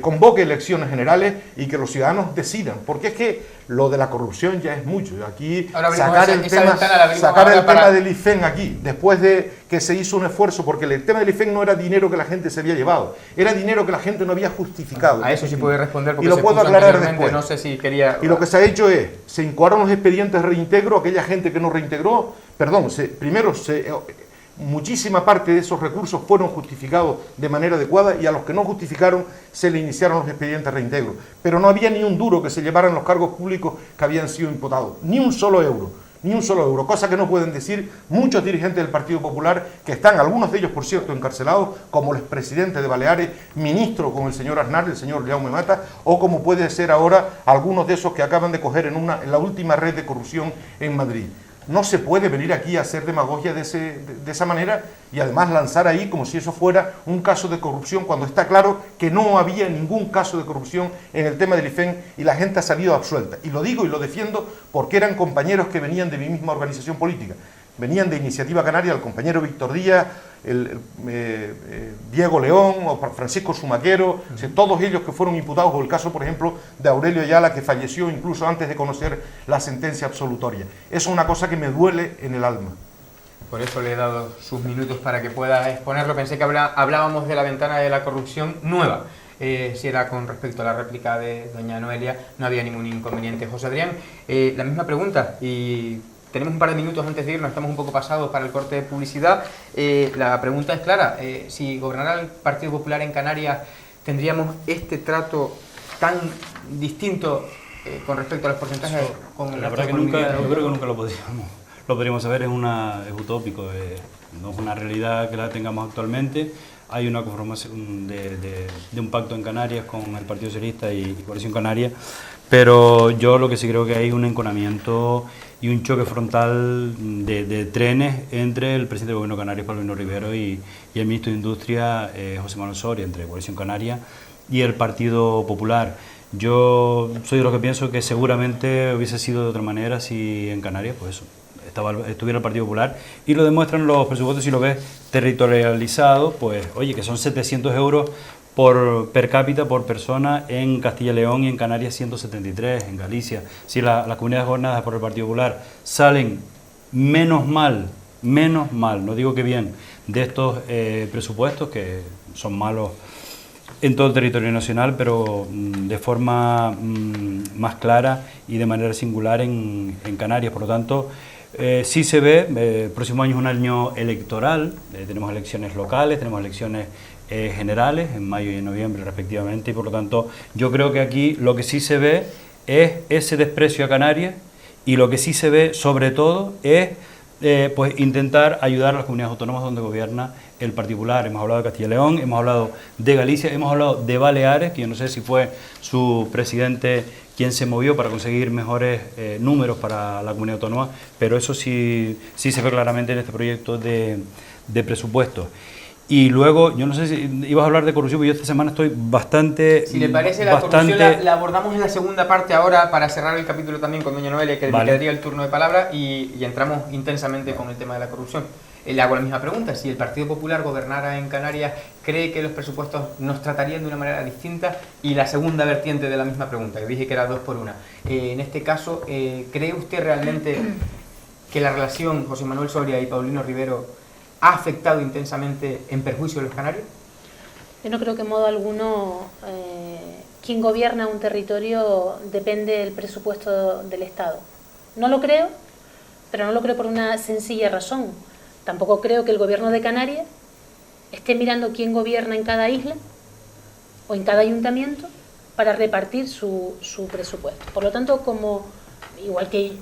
convoque elecciones generales y que los ciudadanos decidan. Porque es que lo de la corrupción ya es mucho. Aquí sacar el tema del IFEM aquí, después de que se hizo un esfuerzo, porque el tema del IFEM no era dinero que la gente se había llevado, era dinero que la gente no había justificado. A eso sí puede responder, porque y lo puedo aclarar después. No sé si quería... Y lo que se ha hecho es, se incoaron los expedientes de reintegro, aquella gente que no reintegró, muchísima parte de esos recursos fueron justificados de manera adecuada y a los que no justificaron se le iniciaron los expedientes de reintegro. Pero no había ni un duro que se llevaran los cargos públicos que habían sido imputados, ni un solo euro, cosa que no pueden decir muchos dirigentes del Partido Popular que están, algunos de ellos por cierto encarcelados, como el expresidente de Baleares, ministro con el señor Aznar, el señor Jaume Mata, o como puede ser ahora algunos de esos que acaban de coger en la última red de corrupción en Madrid. No se puede venir aquí a hacer demagogia de esa manera y además lanzar ahí como si eso fuera un caso de corrupción, cuando está claro que no había ningún caso de corrupción en el tema del IFEM y la gente ha salido absuelta. Y lo digo y lo defiendo porque eran compañeros que venían de mi misma organización política. Venían de Iniciativa Canaria, el compañero Víctor Díaz, Diego León o Francisco Sumaquero, o sea, todos ellos que fueron imputados, o el caso, por ejemplo, de Aurelio Ayala, que falleció incluso antes de conocer la sentencia absolutoria. Eso es una cosa que me duele en el alma. Por eso le he dado sus minutos para que pueda exponerlo. Pensé que hablábamos de la ventana de la corrupción nueva. Si era con respecto a la réplica de doña Noelia, no había ningún inconveniente. José Adrián, la misma pregunta, y tenemos un par de minutos antes de irnos, estamos un poco pasados para el corte de publicidad. La pregunta es clara, si gobernara el Partido Popular en Canarias, ¿tendríamos este trato tan distinto con respecto a los porcentajes? La verdad que nunca, yo creo que nunca lo podríamos saber, es utópico, no es una realidad que la tengamos actualmente. Hay una conformación de un pacto en Canarias con el Partido Socialista y Coalición Canaria, pero yo lo que sí creo que hay un enconamiento y un choque frontal de trenes entre el presidente del Gobierno canario, Paulino Rivero, y el ministro de Industria, José Manuel Soria, entre Coalición Canaria y el Partido Popular. Yo soy de los que pienso que seguramente hubiese sido de otra manera si en Canarias, pues eso, estuviera el Partido Popular, y lo demuestran los presupuestos. Si lo ves territorializado, pues oye, que son 700 euros per cápita por persona en Castilla y León, y en Canarias 173, en Galicia. Si las comunidades gobernadas por el Partido Popular salen menos mal, no digo que bien, de estos presupuestos, que son malos en todo el territorio nacional, pero de forma más clara y de manera singular en Canarias. Por lo tanto, sí se ve, el próximo año es un año electoral, tenemos elecciones locales, tenemos elecciones generales en mayo y en noviembre respectivamente, y por lo tanto yo creo que aquí lo que sí se ve es ese desprecio a Canarias, y lo que sí se ve sobre todo es pues intentar ayudar a las comunidades autónomas donde gobierna el Partido Popular. Hemos hablado de Castilla y León, hemos hablado de Galicia, hemos hablado de Baleares, que yo no sé si fue su presidente quien se movió para conseguir mejores números para la comunidad autónoma, pero eso sí se ve claramente en este proyecto de presupuesto. Y luego, yo no sé si ibas a hablar de corrupción, pero yo esta semana estoy bastante... Si le parece, la corrupción la abordamos en la segunda parte ahora, para cerrar el capítulo también con doña Noelia, que le quedaría el turno de palabra, y entramos intensamente con el tema de la corrupción. Le hago la misma pregunta: si el Partido Popular gobernara en Canarias, ¿cree que los presupuestos nos tratarían de una manera distinta? Y la segunda vertiente de la misma pregunta, que dije que era 2 por 1. En este caso, ¿cree usted realmente que la relación José Manuel Soria y Paulino Rivero ha afectado intensamente en perjuicio de los canarios? Yo no creo que en modo alguno quien gobierna un territorio depende del presupuesto del Estado. No lo creo, pero no lo creo por una sencilla razón. Tampoco creo que el gobierno de Canarias esté mirando quién gobierna en cada isla o en cada ayuntamiento para repartir su presupuesto. Por lo tanto, igual que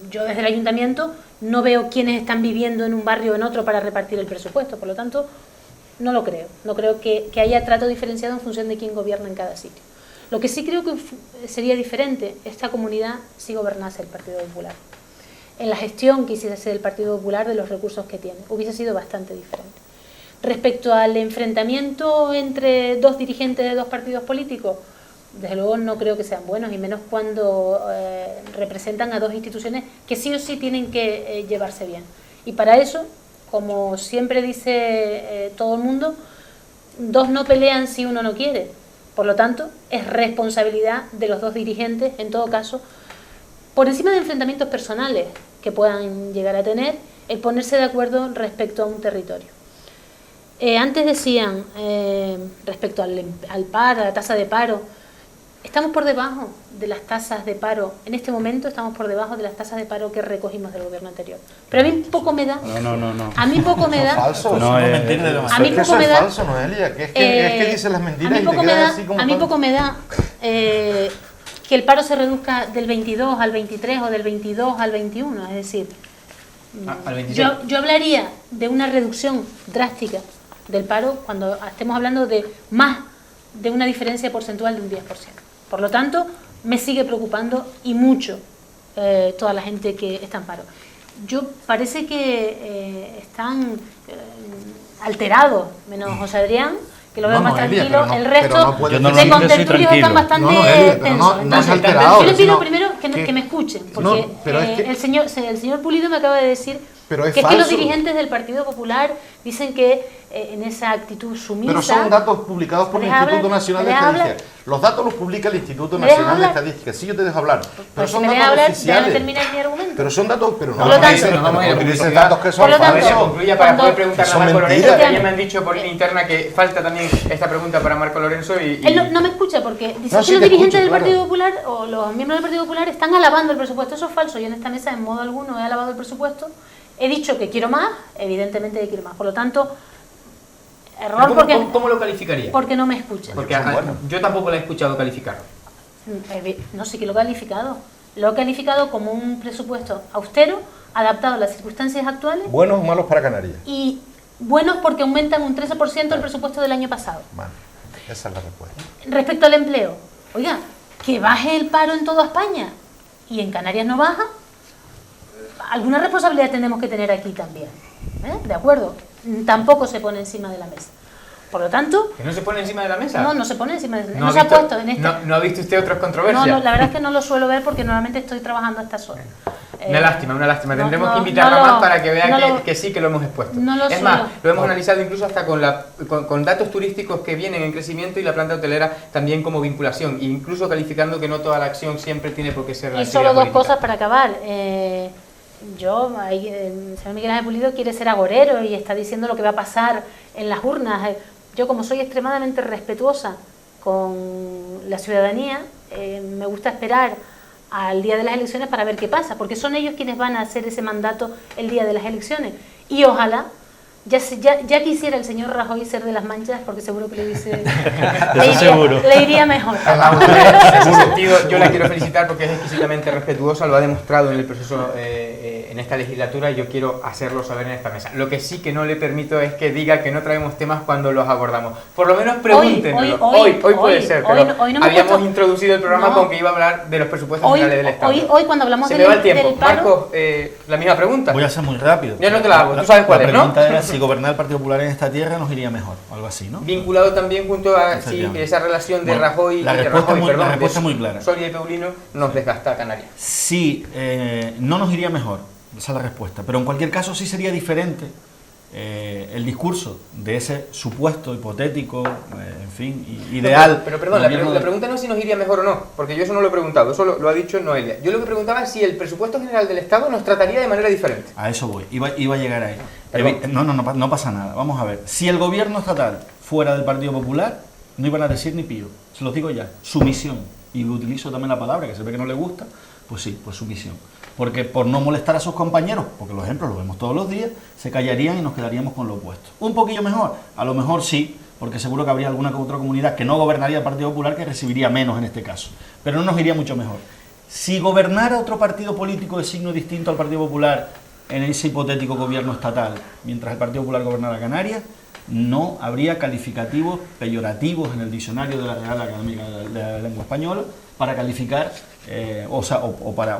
yo desde el ayuntamiento no veo quiénes están viviendo en un barrio o en otro para repartir el presupuesto. Por lo tanto, no lo creo. No creo que haya trato diferenciado en función de quién gobierna en cada sitio. Lo que sí creo que sería diferente, esta comunidad si gobernase el Partido Popular. En la gestión que hiciese el Partido Popular de los recursos que tiene, hubiese sido bastante diferente. Respecto al enfrentamiento entre dos dirigentes de dos partidos políticos, desde luego no creo que sean buenos, y menos cuando representan a dos instituciones que sí o sí tienen que llevarse bien. Y para eso, como siempre dice todo el mundo, dos no pelean si uno no quiere. Por lo tanto, es responsabilidad de los dos dirigentes, en todo caso, por encima de enfrentamientos personales que puedan llegar a tener, el ponerse de acuerdo respecto a un territorio. Antes decían, respecto al paro, a la tasa de paro, estamos por debajo de las tasas de paro. En este momento estamos por debajo de las tasas de paro que recogimos del gobierno anterior. Pero a mí poco me da. No. A mí poco me da. Falso. A mí poco me da. Es falso, Noelia, que es que dices las mentiras y te quedas así como... A mí poco me da que el paro se reduzca del 22 al 23 o del 22 al 21. Es decir, al 26. Yo hablaría de una reducción drástica del paro cuando estemos hablando de más de una diferencia porcentual de un 10%. Por lo tanto, me sigue preocupando y mucho toda la gente que está en paro. Parece que están alterados, menos José Adrián, que lo veo más Noelia, tranquilo. pero el resto yo no de soy contertulios están bastante Noelia, pero tensos. no es Entonces, alterado, yo les pido sino primero que me escuchen, porque pero es que- el señor Pulido me acaba de decir Pero es que los falso. dirigentes del Partido Popular dicen que en esa actitud sumisa... Pero son datos publicados por el ¿Me deja Instituto hablar? Nacional de ¿Me deja hablar? Estadística. Los datos los publica el Instituto ¿Me deja Nacional de hablar? Estadística. Sí, yo te dejo hablar. Pero Pues si son me deja datos hablar, déjame oficiales. terminar mi argumento. Pero son datos, pero no Por lo tanto- utilices- vamos a ir a utilices publicidad. datos que Por son lo tanto- falsos. Concluya para Cuando- poder preguntarle a Son Marco mentiras. Lorenzo, que ya me han dicho por interna que falta también esta pregunta para Marco Lorenzo y Él no me escucha porque dice No, que sí los te dirigentes escucho, del claro. Partido Popular o los miembros del Partido Popular están alabando el presupuesto. Eso es falso. Yo en esta mesa en modo alguno he alabado el presupuesto. He dicho que quiero más, evidentemente que quiero más. Por lo tanto, error ¿Cómo lo calificaría? porque no me escuchan. Porque Son buenos. yo tampoco la he escuchado calificar. No sé qué lo he calificado. Lo he calificado como un presupuesto austero, adaptado a las circunstancias actuales ¿Buenos o malos para Canarias? y buenos porque aumentan un 13% el presupuesto del año pasado. Bueno, esa es la respuesta. Respecto al empleo, oiga, que baje el paro en toda España y en Canarias no baja, alguna responsabilidad tenemos que tener aquí también. ¿De acuerdo? Tampoco se pone encima de la mesa. Por lo tanto, ¿Que no se pone encima de la mesa? no se pone encima de la mesa. ¿No No ha se ha visto- puesto en este. ¿No ha visto usted otras controversias? No, la verdad es que no lo suelo ver porque normalmente estoy trabajando a estas horas. Una lástima, una lástima. no, Tendremos no, que invitarla no lo- más para que vea no que, lo- que sí que lo hemos expuesto. no lo es más, suelo. lo hemos analizado incluso hasta con datos turísticos que vienen en crecimiento y la planta hotelera también como vinculación, e incluso calificando que no toda la acción siempre tiene por qué ser la Y actividad solo dos política. cosas para acabar. El señor Miguel Ángel Pulido quiere ser agorero y está diciendo lo que va a pasar en las urnas. Yo, como soy extremadamente respetuosa con la ciudadanía, me gusta esperar al día de las elecciones para ver qué pasa, porque son ellos quienes van a hacer ese mandato el día de las elecciones. Y ojalá, ya quisiera el señor Rajoy ser de las manchas, porque seguro que le iría mejor. En ese sentido, yo la quiero felicitar porque es exquisitamente respetuosa, lo ha demostrado en el proceso, en esta legislatura, y yo quiero hacerlo saber en esta mesa. Lo que sí que no le permito es que diga que no traemos temas cuando los abordamos. Por lo menos pregúntenlo. Hoy puede ser, pero hoy no me habíamos puesto- introducido el programa No. con que iba a hablar de los presupuestos generales del Estado. Hoy cuando hablamos Se del, me va el tiempo. del paro... Marcos, la misma pregunta. Voy a ser muy rápido. Yo no te la hago, tú sabes cuál es, La ¿no? pregunta era si gobernar el Partido Popular en esta tierra nos iría mejor, o algo así, ¿no? Vinculado también junto a Efectivamente. esa relación de Bueno, Rajoy la de respuesta Rajoy, muy- la perdón, respuesta de muy clara. Soria y Paulino nos desgasta a Canarias. Sí, no nos iría mejor, esa es la respuesta. Pero en cualquier caso sí sería diferente el discurso de ese supuesto hipotético, en fin, ideal. Pero perdón, la pregunta no es si nos iría mejor o no, porque yo eso no lo he preguantado, eso lo ha dicho Noelia. Yo lo que preguntaba es si el presupuesto general del Estado nos trataría de manera diferente. A eso voy, iba a llegar ahí. Perdón. No pasa nada. Vamos a ver. Si el gobierno estatal fuera del Partido Popular, no iban a decir ni pío. Se los digo ya. Sumisión. Y utilizo también la palabra, que se ve que no le gusta, pues sí, pues sumisión. Porque por no molestar a sus compañeros, porque los ejemplos los vemos todos los días, se callarían y nos quedaríamos con lo opuesto. Un poquillo mejor, a lo mejor sí, porque seguro que habría alguna otra comunidad que no gobernaría el Partido Popular que recibiría menos en este caso. Pero no nos iría mucho mejor. Si gobernara otro partido político de signo distinto al Partido Popular en ese hipotético gobierno estatal, mientras el Partido Popular gobernara Canarias, no habría calificativos peyorativos en el diccionario de la Real Academia de la Lengua Española para calificar,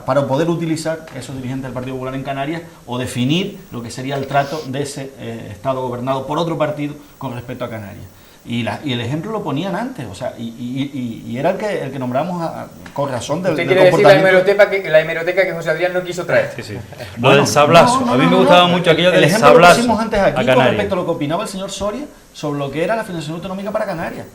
para poder utilizar esos dirigentes del Partido Popular en Canarias o definir lo que sería el trato de ese Estado gobernado por otro partido con respecto a Canarias. Y el ejemplo lo ponían antes, o sea, y era el que nombramos con razón del Usted quiere decir comportamiento. la hemeroteca que José Adrián no quiso traer. Sí, sí. Lo del sablazo. A mí me gustaba mucho aquello el del ejemplo sablazo. lo pusimos antes aquí a con Canarias. respecto a lo que opinaba el señor Soria sobre lo que era la financiación autonómica para Canarias.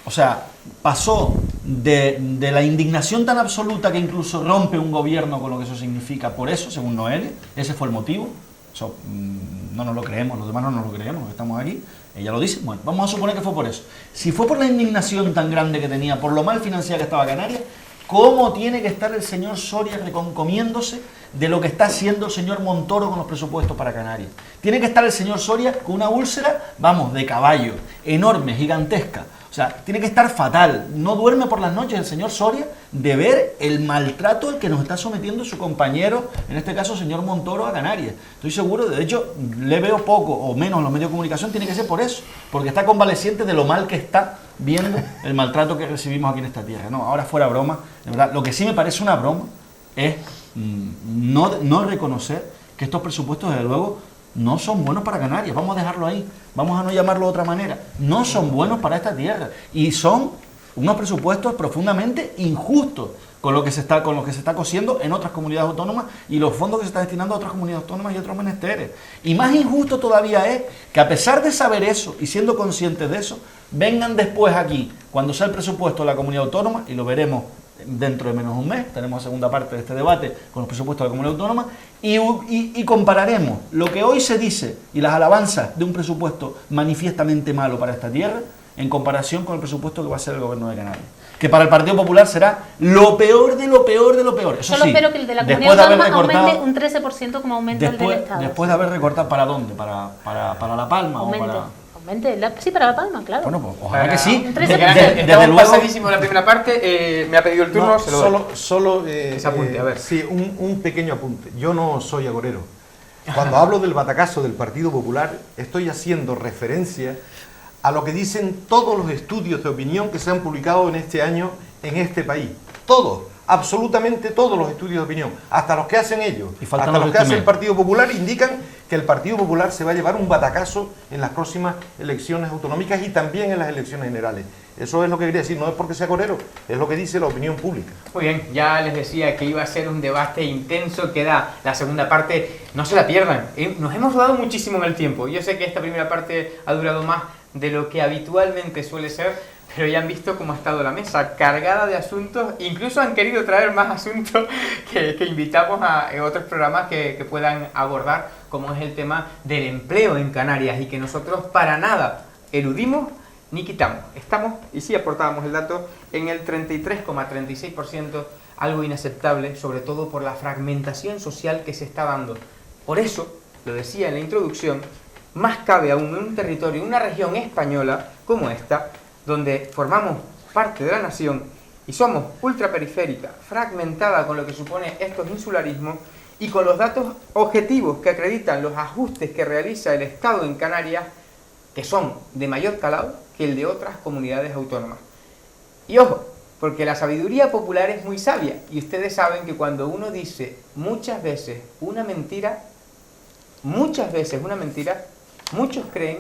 O sea, pasó de la indignación tan absoluta que incluso rompe un gobierno con lo que eso significa. Por eso, según Noelia, ese fue el motivo. Eso, no nos lo creemos, los demás no nos lo creemos, estamos aquí. Ella lo dice, bueno, vamos a suponer que fue por eso. Si fue por la indignación tan grande que tenía, por lo mal financiada que estaba Canarias, ¿cómo tiene que estar el señor Soria reconcomiéndose de lo que está haciendo el señor Montoro con los presupuestos para Canarias? Tiene que estar el señor Soria con una úlcera, vamos, de caballo, enorme, gigantesca. O sea, tiene que estar fatal. No duerme por las noches el señor Soria de ver el maltrato al que nos está sometiendo su compañero, en este caso el señor Montoro, a Canarias. Estoy seguro, de hecho, le veo poco o menos en los medios de comunicación, tiene que ser por eso, porque está convaleciente de lo mal que está viendo el maltrato que recibimos aquí en esta tierra. No, ahora fuera broma, de verdad, lo que sí me parece una broma, es no reconocer que estos presupuestos, desde luego, no son buenos para Canarias. Vamos a dejarlo ahí, vamos a no llamarlo de otra manera. No son buenos para esta tierra y son unos presupuestos profundamente injustos con lo que se está cosiendo en otras comunidades autónomas y los fondos que se están destinando a otras comunidades autónomas y otros menesteres. Y más injusto todavía es que, a pesar de saber eso y siendo conscientes de eso, vengan después aquí, cuando sea el presupuesto de la comunidad autónoma, y lo veremos dentro de menos de un mes, tenemos la segunda parte de este debate con los presupuestos de la comunidad autónoma, y compararemos lo que hoy se dice y las alabanzas de un presupuesto manifiestamente malo para esta tierra en comparación con el presupuesto que va a ser el Gobierno de Canarias, que para el Partido Popular será lo peor de lo peor de lo peor. Eso Solo sí, espero que el de la después comunidad de haber autónoma recortado, aumente un 13% como aumenta el del Estado. después de haber recortado, ¿para dónde? ¿Para La Palma? Aumente. ¿O para...? Sí, para La Palma, claro. Bueno, pues ojalá que sí. Un 13%. Desde Estamos luego, pasadísimo en la primera parte, me ha pedido el turno, No, se lo doy. solo Ese apunte, a ver. sí, un pequeño apunte. Yo no soy agorero. Cuando hablo del batacazo del Partido Popular, estoy haciendo referencia a lo que dicen todos los estudios de opinión que se han publicado en este año en este país. Todos, absolutamente todos los estudios de opinión, hasta los que hacen ellos, Y faltan hasta los los de que este hace el mes. Partido Popular, indican que el Partido Popular se va a llevar un batacazo en las próximas elecciones autonómicas y también en las elecciones generales. Eso es lo que quería decir, no es porque sea corero, es lo que dice la opinión pública. Muy bien, ya les decía que iba a ser un debate intenso, queda la segunda parte, no se la pierdan. Nos hemos rodado muchísimo en el tiempo. Yo sé que esta primera parte ha durado más de lo que habitualmente suele ser, pero ya han visto cómo ha estado la mesa, cargada de asuntos, incluso han querido traer más asuntos que invitamos a otros programas que puedan abordar, como es el tema del empleo en Canarias, y que nosotros para nada eludimos ni quitamos. Estamos, y sí aportábamos el dato, en el 33,36%, algo inaceptable, sobre todo por la fragmentación social que se está dando. Por eso, lo decía en la introducción, más cabe aún en un territorio, en una región española como esta, donde formamos parte de la nación y somos ultraperiférica, fragmentada con lo que supone estos insularismos y con los datos objetivos que acreditan los ajustes que realiza el Estado en Canarias, que son de mayor calado que el de otras comunidades autónomas. Y ojo, porque la sabiduría popular es muy sabia, y ustedes saben que cuando uno dice muchas veces una mentira, muchos creen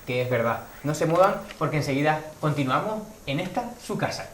que es verdad. No se muevan porque enseguida continuamos en esta, su casa.